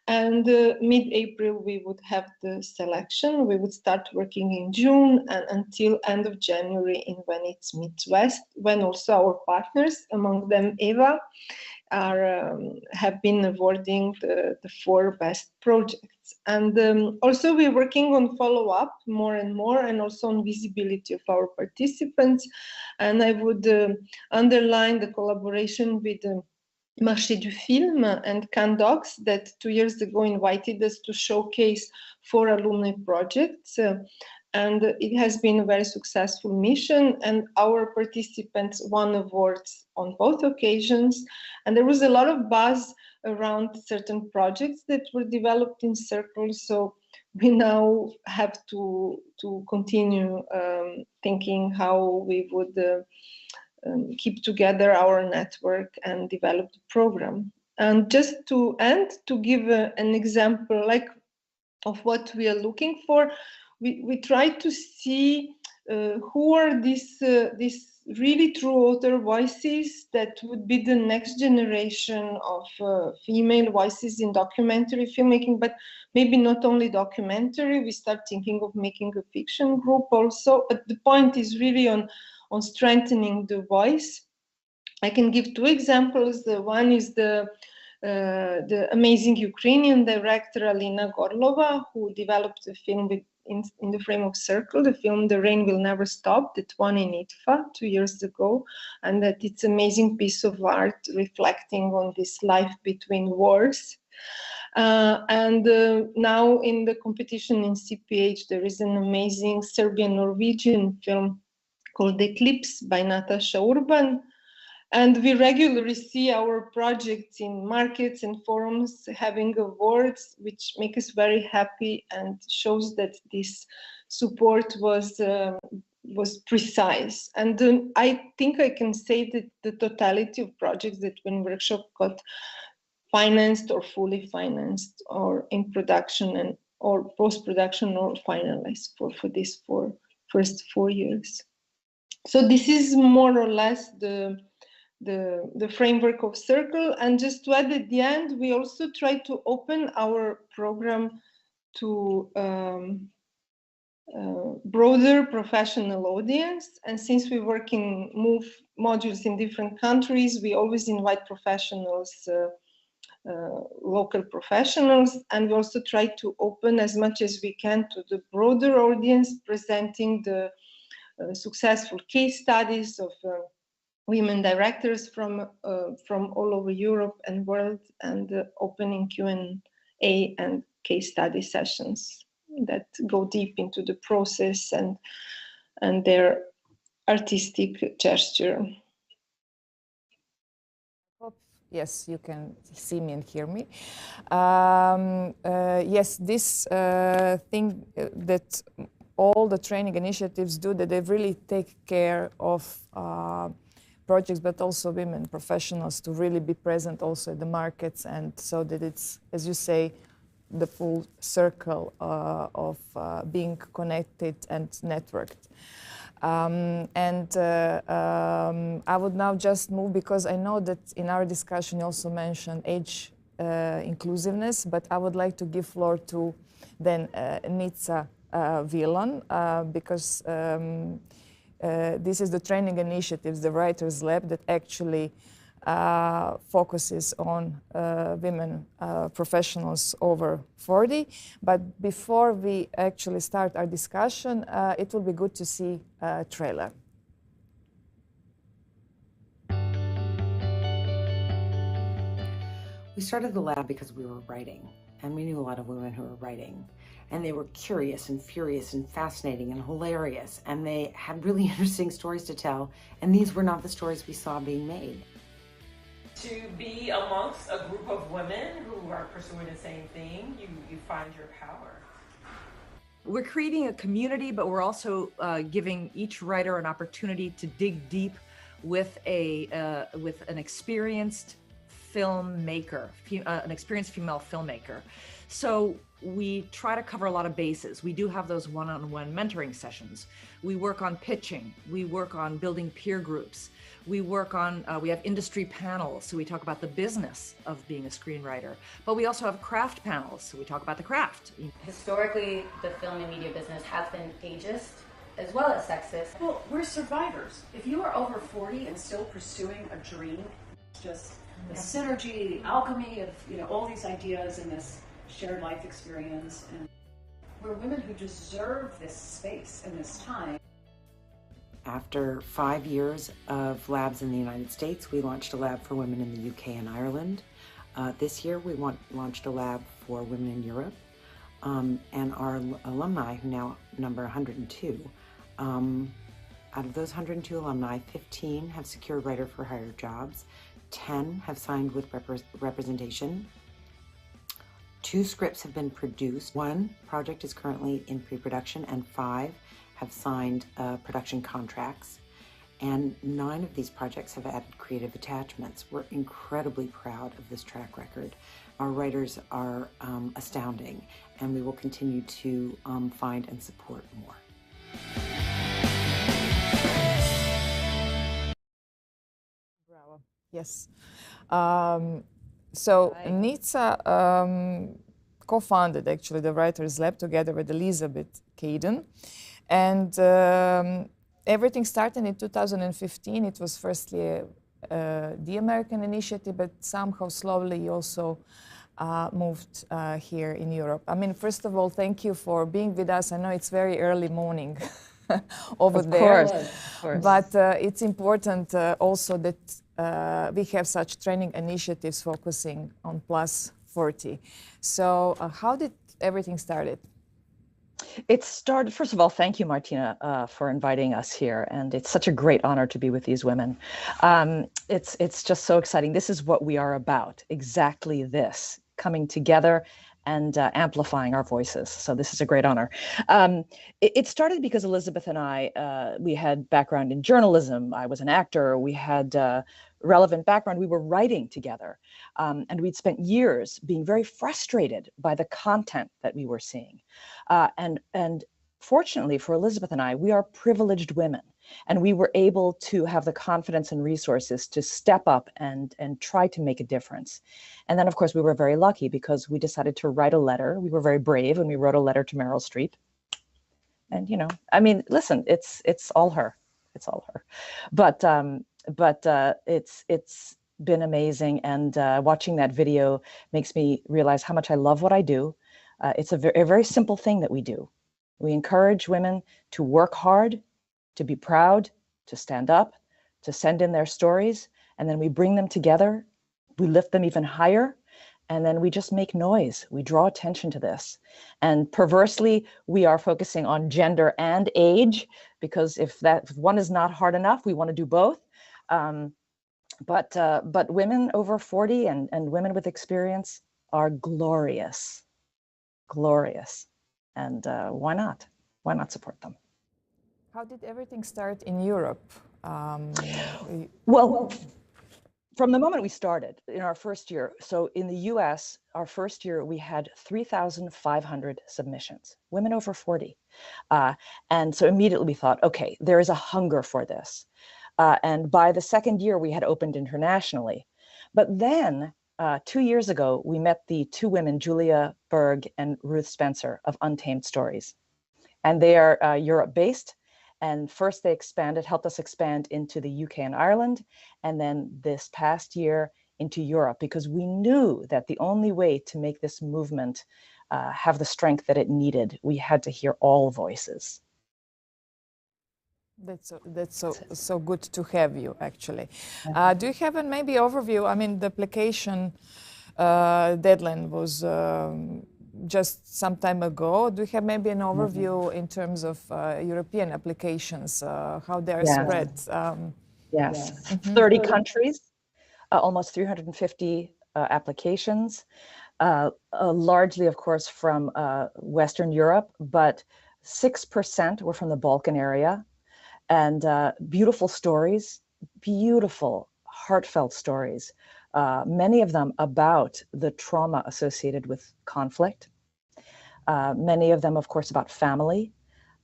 And mid-April, we would have the selection. We would start working in June and until end of January in When It Meets West, when also our partners, among them Eva, have been awarding the 4 best projects. And also we're working on follow-up more and more, and also on visibility of our participants. And I would underline the collaboration with Marché du Film and Candocs that 2 years ago invited us to showcase 4 alumni projects. And it has been a very successful mission, and our participants won awards on both occasions. And there was a lot of buzz around certain projects that were developed in Circle. So we now have to continue thinking how we would keep together our network and develop the program. And just to end, to give an example like of what we are looking for, we try to see who are these really true author voices that would be the next generation of female voices in documentary filmmaking, but maybe not only documentary. We start thinking of making a fiction group also, but the point is really on strengthening the voice. I can give 2 examples. The one is the amazing Ukrainian director Alina Gorlova, who developed the film in the frame of Circle, the film The Rain Will Never Stop, that won in ITFA 2 years ago, and that it's an amazing piece of art reflecting on this life between wars. And now in the competition in CPH, there is an amazing Serbian-Norwegian film called Eclipse by Natasha Urban. And we regularly see our projects in markets and forums having awards, which make us very happy and shows that this support was precise. And I think I can say that the totality of projects that win workshop got financed or fully financed or in production or post-production or finalized for these first 4 years. So this is more or less the framework of Circle. And just to add at the end, we also try to open our program to broader professional audience. And since we work in modules in different countries, we always invite professionals, local professionals, and we also try to open as much as we can to the broader audience, presenting the successful case studies of women directors from all over Europe and world, and opening Q&A and case study sessions that go deep into the process and their artistic gesture. Yes, you can see me and hear me. Yes, this thing that all the training initiatives do, that they really take care of projects, but also women professionals to really be present also in the markets, and so that it's, as you say, the full circle of being connected and networked. I would now just move, because I know that in our discussion you also mentioned age inclusiveness, but I would like to give floor to then Nitza Wilon, because this is the training initiatives, the Writers Lab, that actually focuses on women professionals over 40. But before we actually start our discussion, it will be good to see a trailer. We started the lab because we were writing, and we knew a lot of women who were writing. And they were curious and furious and fascinating and hilarious, and they had really interesting stories to tell, and these were not the stories we saw being made. To be amongst a group of women who are pursuing the same thing, you find your power. We're creating a community, but we're also giving each writer an opportunity to dig deep with an experienced filmmaker, an experienced female filmmaker. So we try to cover a lot of bases. We do have those one-on-one mentoring sessions. We work on pitching. We work on building peer groups. We work on, we have industry panels, so we talk about the business of being a screenwriter. But we also have craft panels, so we talk about the craft. Historically, the film and media business has been ageist as well as sexist. Well, we're survivors. If you are over 40 and still pursuing a dream, it's just the synergy, the alchemy of all these ideas and this shared life experience, and we're women who deserve this space and this time. After 5 years of labs in the United States, we launched a lab for women in the UK and Ireland. This year we launched a lab for women in Europe, and our alumni, who now number 102, out of those 102 alumni, 15 have secured writer for hire jobs, 10 have signed with representation. 2 scripts have been produced. 1 project is currently in pre-production, and 5 have signed production contracts. And 9 of these projects have added creative attachments. We're incredibly proud of this track record. Our writers are astounding, and we will continue to find and support more. Bravo. Yes. So Nitza co-founded actually the Writers Lab together with Elizabeth Caden, and everything started in 2015. It was firstly the American initiative, but somehow slowly also moved here in Europe. I mean, first of all, thank you for being with us. I know it's very early morning over there, Of course. but it's important also that we have such training initiatives focusing on plus 40. So how did everything started? It started, first of all, thank you, Martina, for inviting us here. And it's such a great honor to be with these women. It's just so exciting. This is what we are about, exactly this, coming together and amplifying our voices. So this is a great honor. It started because Elizabeth and I, we had background in journalism. I was an actor. We had relevant background. We were writing together. And we'd spent years being very frustrated by the content that we were seeing. And fortunately for Elizabeth and I, we are privileged women. And we were able to have the confidence and resources to step up and try to make a difference. And then, of course, we were very lucky because we decided to write a letter. We were very brave, and we wrote a letter to Meryl Streep. And, I mean, listen, it's all her. It's all her. But it's been amazing. And watching that video makes me realize how much I love what I do. It's a very simple thing that we do. We encourage women to work hard, to be proud, to stand up, to send in their stories, and then we bring them together, we lift them even higher, and then we just make noise. We draw attention to this. And perversely, we are focusing on gender and age, because if one is not hard enough, we want to do both. But women over 40 and women with experience are glorious, glorious. And why not? Why not support them? How did everything start in Europe? Well, from the moment we started in our first year, so in the US, our first year, we had 3,500 submissions, women over 40. And so immediately we thought, okay, there is a hunger for this. And by the second year, we had opened internationally. But then 2 years ago, we met the two women, Julia Berg and Ruth Spencer of Untamed Stories. And they are Europe-based. And first they helped us expand into the UK and Ireland. And then this past year into Europe, because we knew that the only way to make this movement have the strength that it needed, we had to hear all voices. That's so good to have you, actually. Do you have maybe overview? I mean, the application deadline was just some time ago. Do you have maybe an overview in terms of European applications, how they are spread? Yes, 30 countries, almost 350 applications, largely, of course, from Western Europe, but 6% were from the Balkan area. And beautiful stories, beautiful, heartfelt stories, many of them about the trauma associated with conflict, many of them, of course, about family,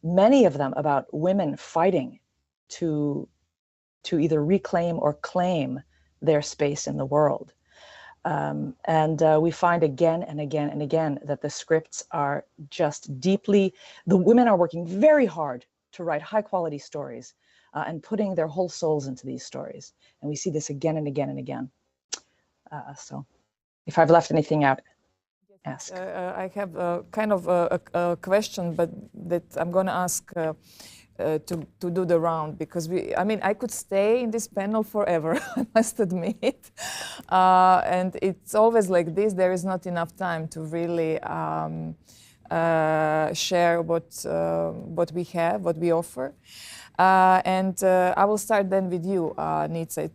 many of them about women fighting to either reclaim or claim their space in the world. And we find again and again and again that the scripts are just deeply, the women are working very hard to write high quality stories and putting their whole souls into these stories. And we see this again and again and again. So if I've left anything out, ask. I have kind of a question, but that I'm going to ask to do the round, because I could stay in this panel forever, I must admit. And it's always like this, there is not enough time to really share what we have, what we offer. And I will start then with you, Nitza.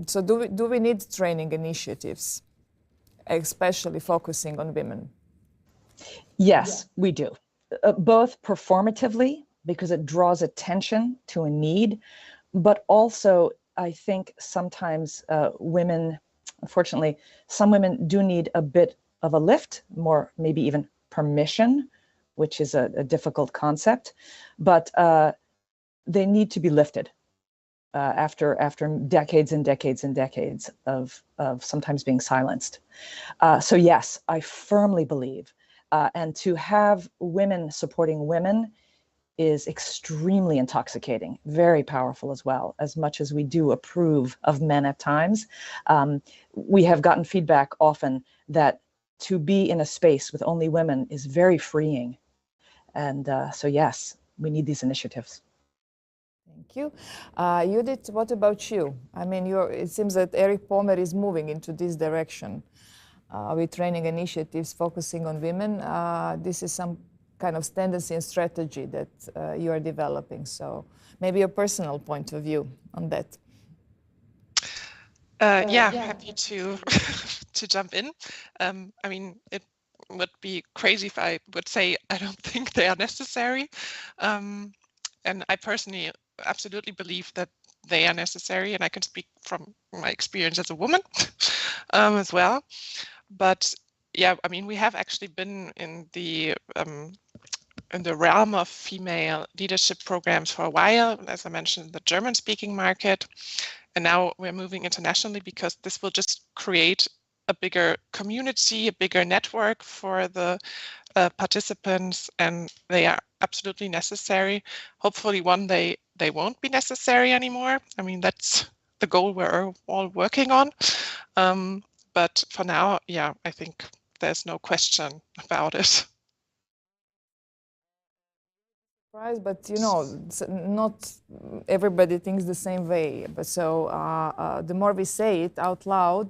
So do we need training initiatives, especially focusing on women? Yes, we do. Both performatively, because it draws attention to a need, but also I think sometimes women, unfortunately, some women do need a bit of a lift, more maybe even permission, which is a difficult concept, but they need to be lifted after decades and decades and decades of sometimes being silenced. So yes, I firmly believe, and to have women supporting women is extremely intoxicating, very powerful as well, as much as we do approve of men at times. We have gotten feedback often that to be in a space with only women is very freeing. And so yes, we need these initiatives. Thank you. Judith, what about you? I mean, it seems that Erich Pommer is moving into this direction with training initiatives focusing on women. This is some kind of tendency and strategy that you are developing. So maybe your personal point of view on that. Yeah, happy to to jump in. I mean, it would be crazy if I would say I don't think they are necessary. And I personally absolutely believe that they are necessary, and I can speak from my experience as a woman as well. But yeah, I mean, we have actually been in the realm of female leadership programs for a while, as I mentioned, the German-speaking market. And now we're moving internationally because this will just create a bigger community, a bigger network for the participants, and they are absolutely necessary. Hopefully one day they won't be necessary anymore. I mean, that's the goal we're all working on. But for now, yeah, I think there's no question about it. But you know, not everybody thinks the same way. But so the more we say it out loud,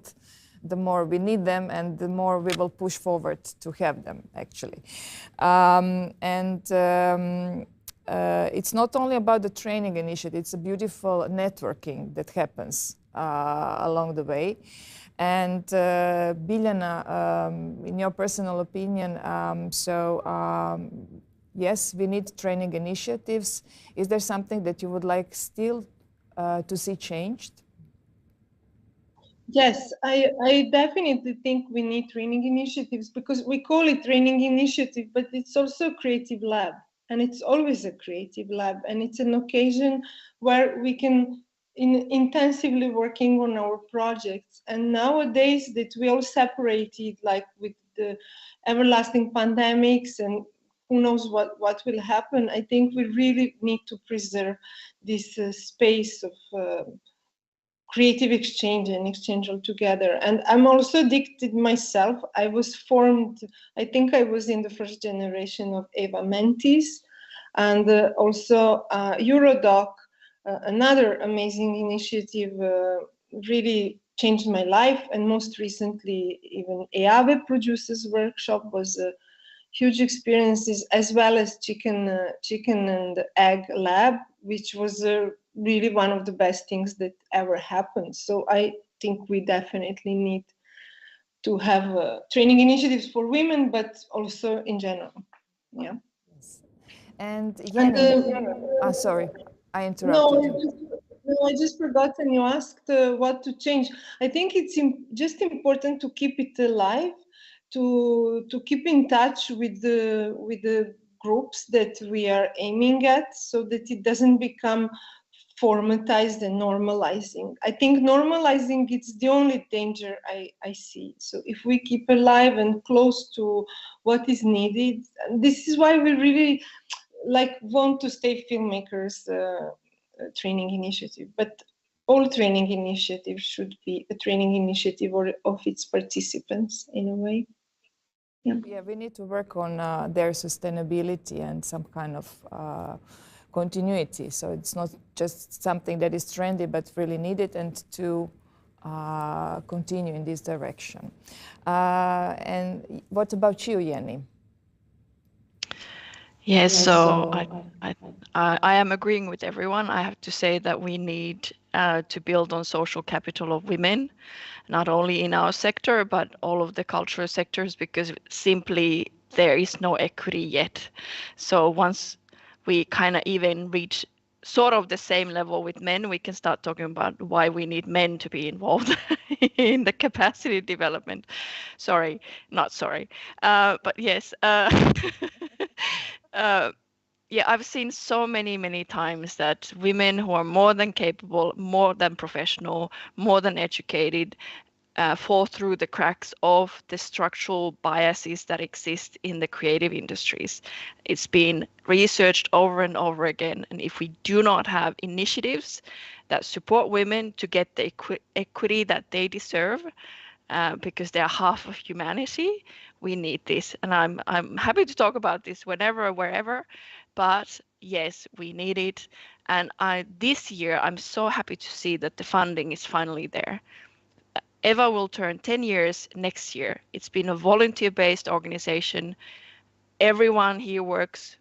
the more we need them, and the more we will push forward to have them, actually. It's not only about the training initiative, it's a beautiful networking that happens along the way. And Biljana, in your personal opinion, yes, we need training initiatives. Is there something that you would like still to see changed? Yes, I definitely think we need training initiatives, because we call it training initiative, but it's also a creative lab, and it's always a creative lab, and it's an occasion where we can intensively working on our projects. And nowadays that we all separated, like with the everlasting pandemics and who knows what will happen, I think we really need to preserve this space of creative exchange and exchange altogether. And I'm also addicted myself. I was formed, I think I was in the first generation of Eva Mentis, and also Eurodoc, another amazing initiative, really changed my life. And most recently, even EAVE Producers Workshop was a huge experiences, as well as chicken and egg lab, which was really one of the best things that ever happened. So I think we definitely need to have training initiatives for women, but also in general. Yeah. Yes. And Jenni, sorry, I interrupted you. No, I just forgot, and you asked what to change. I think it's just important to keep it alive, to keep in touch with the groups that we are aiming at, so that it doesn't become formatized and normalizing. I think normalizing it's the only danger I see. So if we keep alive and close to what is needed, this is why we really want to stay filmmakers training initiative. But all training initiatives should be a training initiative of its participants in a way. Yeah, we need to work on their sustainability and some kind of continuity. So it's not just something that is trendy, but really needed, and to continue in this direction. And what about you, Jenni? Yes, so I am agreeing with everyone. I have to say that we need to build on social capital of women, not only in our sector, but all of the cultural sectors, because simply there is no equity yet. So once we kind of even reach sort of the same level with men, we can start talking about why we need men to be involved in the capacity development. But yes. Yeah, I've seen so many times that women who are more than capable, more than professional, more than educated, fall through the cracks of the structural biases that exist in the creative industries. It's been researched over and over again. And if we do not have initiatives that support women to get the equity that they deserve, because they're half of humanity, we need this. And I'm happy to talk about this whenever, wherever, but yes, we need it. And this year, I'm so happy to see that the funding is finally there. EVA will turn 10 years next year. It's been a volunteer-based organization. Everyone here works,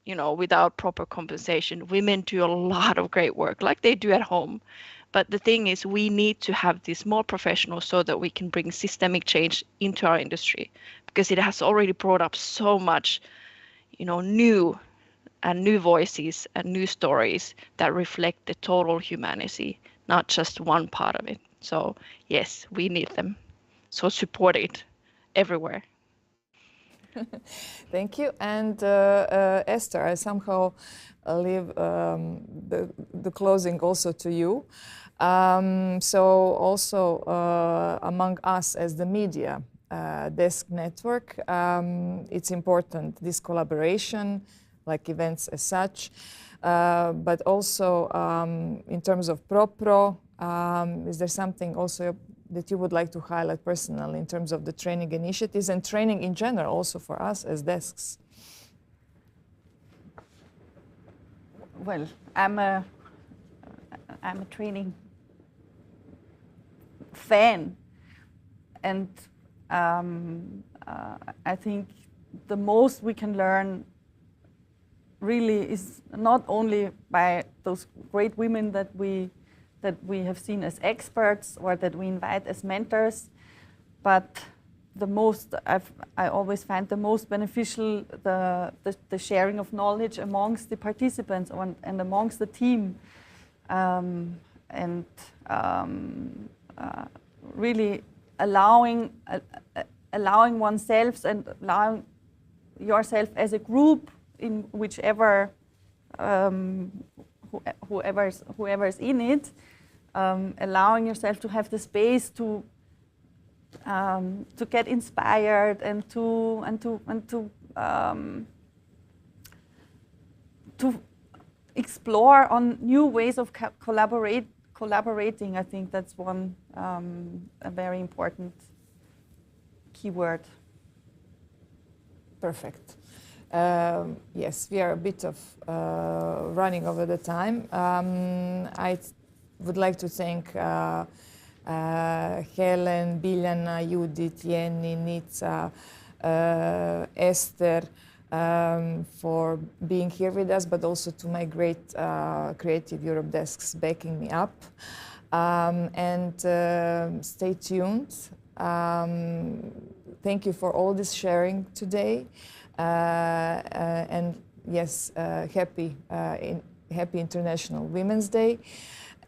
without proper compensation. Women do a lot of great work, like they do at home. But the thing is, we need to have this more professional so that we can bring systemic change into our industry, because it has already brought up so much, new voices and new stories that reflect the total humanity, not just one part of it. So yes, we need them. So support it everywhere. Thank you. And Esther, I somehow leave the closing also to you. So also among us as the media desk network, it's important, this collaboration, like events as such, but also in terms of ProPro, is there something also that you would like to highlight personally in terms of the training initiatives and training in general also for us as desks? Well, I'm a training fan, and I think the most we can learn really is not only by those great women that we have seen as experts or that we invite as mentors, but I always find the most beneficial the sharing of knowledge amongst the participants and amongst the team, and really allowing oneself and allowing yourself as a group in whichever whoever's in it, allowing yourself to have the space to get inspired and to explore on new ways of collaborating. I think that's one a very important keyword. Perfect. Yes, we are a bit of running over the time. I would like to thank Helene, Biljana, Judith, Jenni, Nitza, Esther for being here with us, but also to my great Creative Europe desks backing me up. And stay tuned. Thank you for all this sharing today. And yes, happy International Women's Day.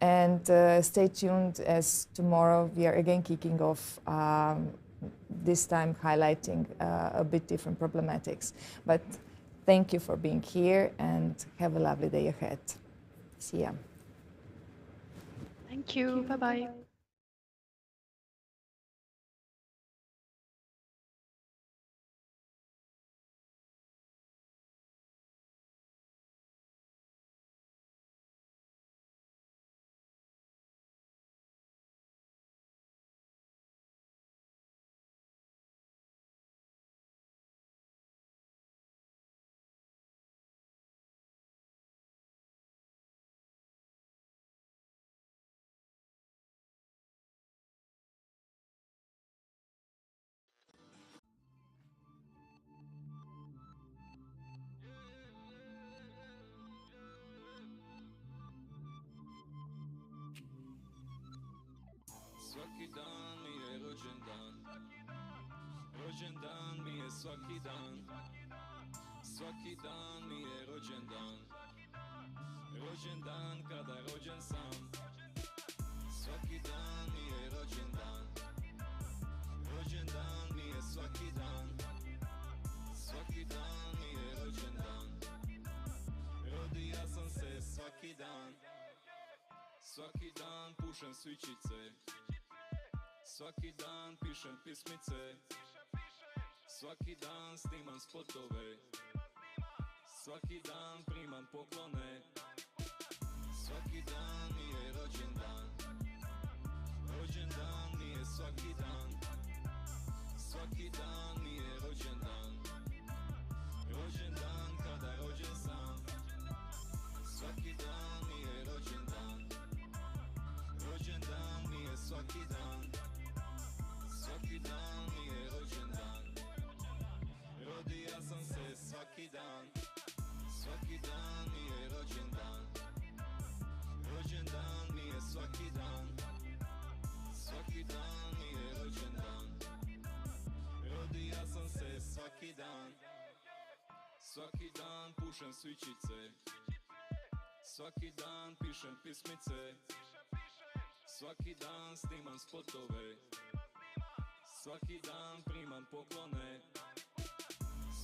And stay tuned, as tomorrow we are again kicking off, this time highlighting a bit different problematics. But thank you for being here and have a lovely day ahead. See ya. Thank you. Bye-bye. Svaki dan mi je rođendan, rođendan mi je svaki dan, svaki dan mi je rođendan, rođendan kada rođen sam. Svaki dan mi je rođendan, rođendan mi je svaki dan, svaki dan mi je rođendan, rodija sam se svaki dan, svaki dan pušem svičice. Svaki dan pišem pismice, svaki dan snimam spotove, svaki dan primam poklone, svaki dan mi je rođendan, rođendan mi je svaki dan, svaki dan mi je rođendan, rođendan kada rođen sam, svaki dan mi je rođendan, rođendan mi je svaki dan. Svaki dan mi je rođendan, rodija sam se svaki dan, svaki dan mi je rođendan, rođendan mi je svaki dan, svaki dan mi je rođendan, rodija sam se svaki dan, svaki dan pušem svičice, svaki dan pišem pismice, svaki dan snimam spotove. Svaki dan primam poklone,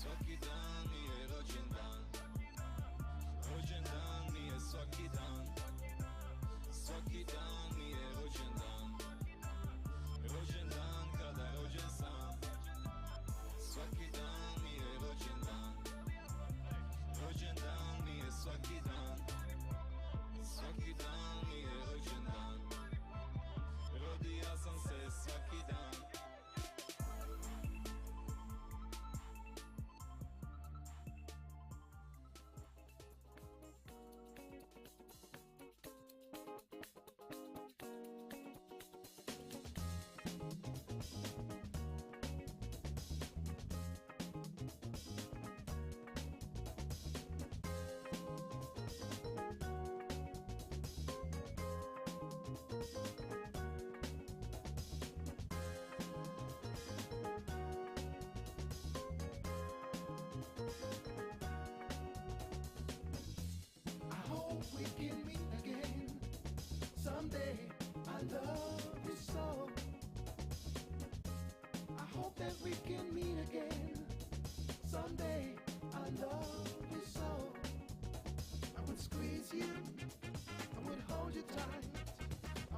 svaki dan mi je rođendan, rođendan mi je svaki dan, svaki dan mi je rođendan, rođendan kada rođen sam, svaki dan mi je rođendan, rođendan mi je svaki dan, svaki dan mi je rođendan, rodija sam se svaki dan. We can meet again someday. I love you so. I hope that we can meet again someday. I love you so. I would squeeze you, I would hold you tight, I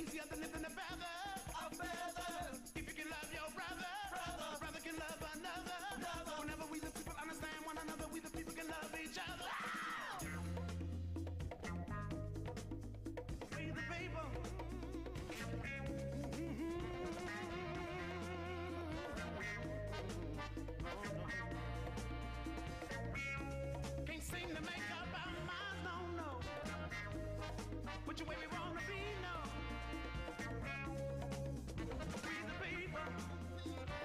easier than lifting a feather. A feather. If you can love your brother, brother can love another. Whenever we the people understand one another, we the people can love each other. We the people. Can't seem to make up our minds, no. Which way we wanna be, no. We the people.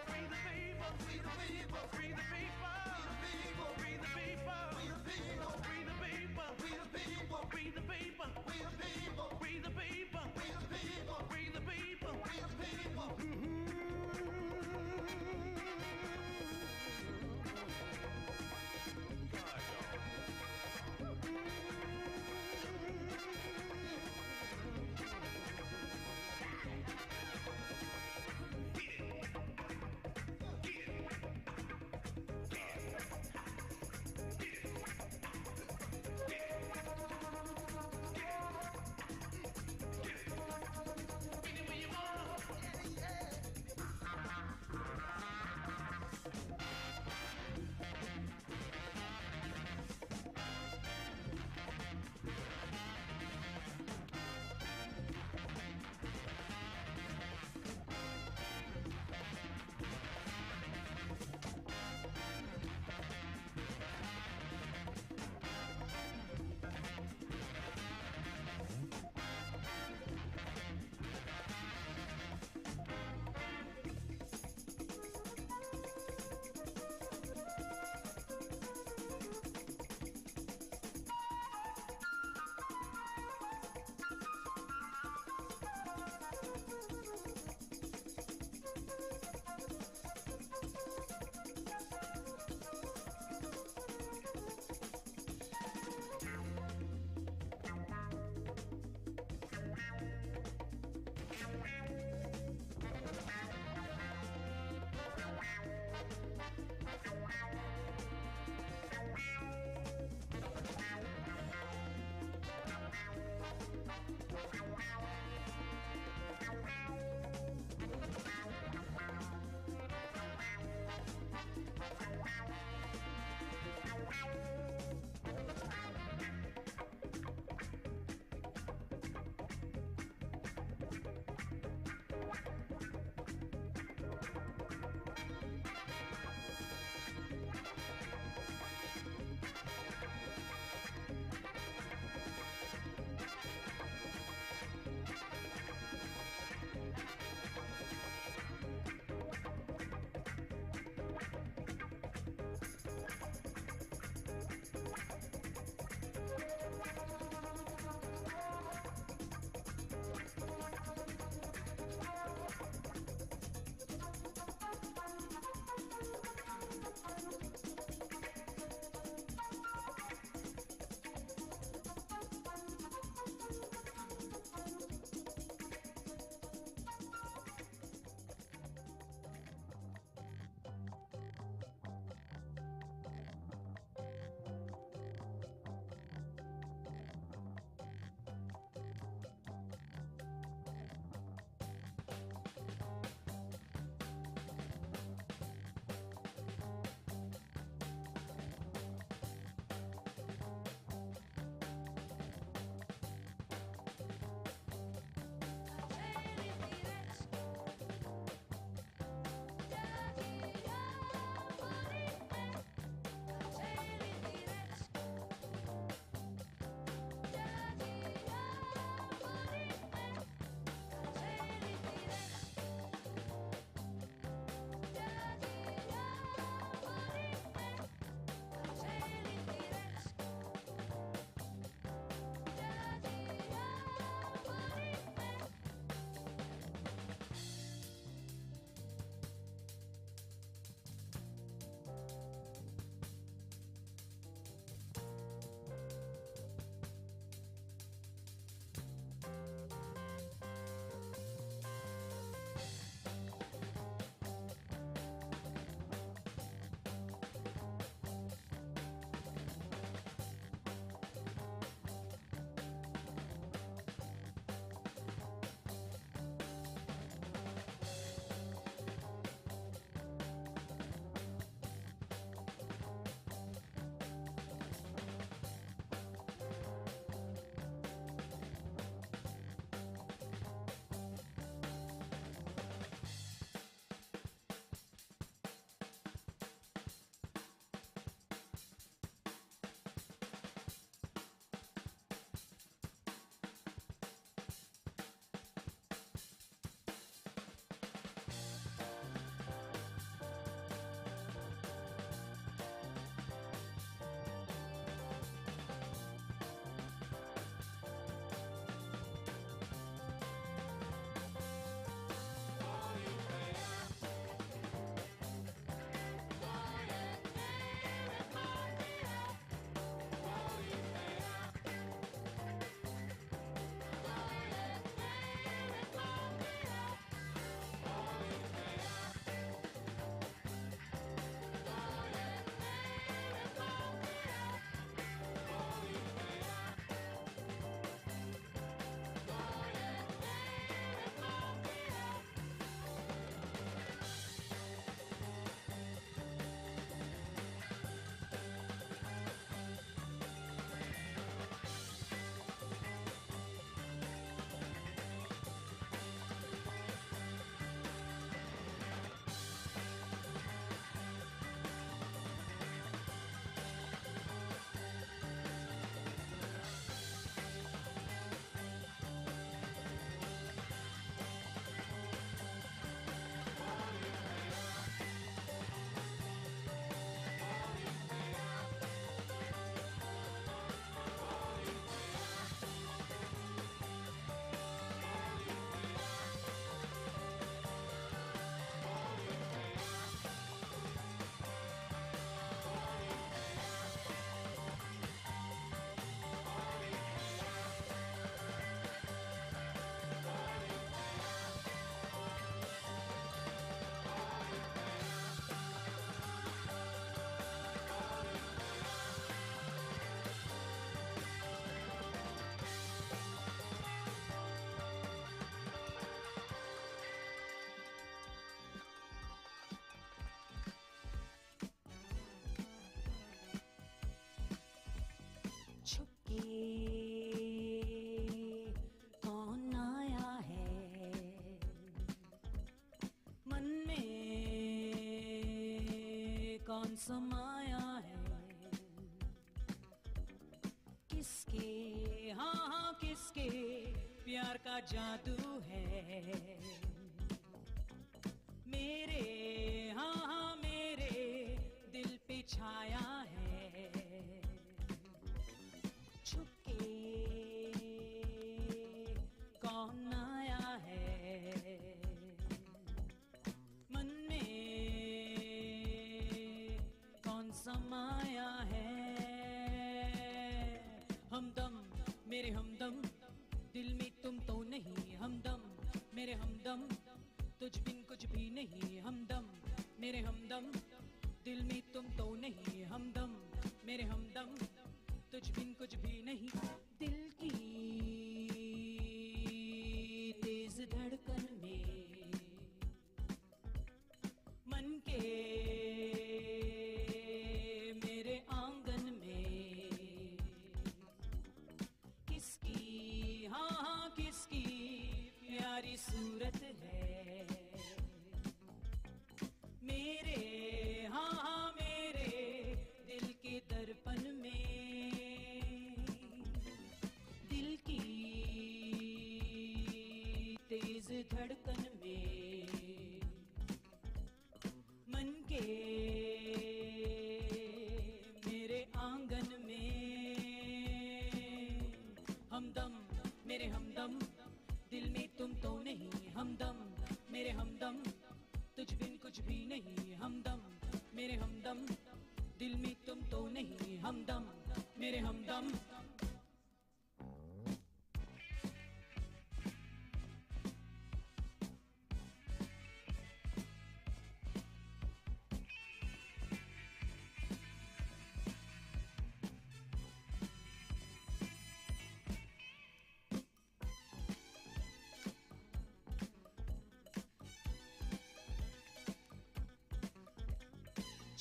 We the people. We the people. We the people. We the people. We the people. We the people. We the people. We the people. We the people. We the people. We the people. We the people. We the people. कौन समाया है, किसके हाँ हाँ किसके प्यार का जादू है, मेरे हाँ हाँ मेरे दिल पे छाया है, छुपके कौन आया है, मन में कौन समाया है, हमदम मेरे हमदम दिल में तुम तो नहीं, हमदम मेरे हमदम तुझ बिन कुछ भी नहीं, हमदम मेरे हमदम दिल में तुम तो नहीं, हमदम मेरे हमदम तुझ बिन कुछ भी नहीं, दिल की तेज धड़कन में मन के मेरे आंगन में किसकी हाँ हाँ किसकी प्यारी सूरत है, मेरे हाँ हाँ मेरे दिल के दर्पण में, दिल की तेज धड़कन में मन के मेरे आंगन में, हमदम मेरे हमदम दिल में तुम तो नहीं, हमदम मेरे हमदम तुझ बिन कुछ भी नहीं, हमदम मेरे हमदम दिल में तुम तो नहीं, हमदम मेरे हमदम।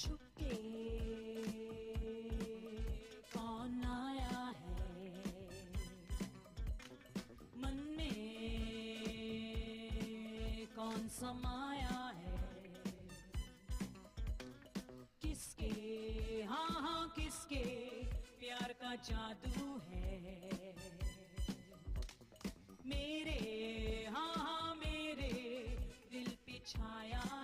छुपके कौन आया है, मन में कौन समाया है, किसके हाँ हाँ किसके प्यार का जादू है, मेरे हाँ हाँ मेरे दिल पे छाया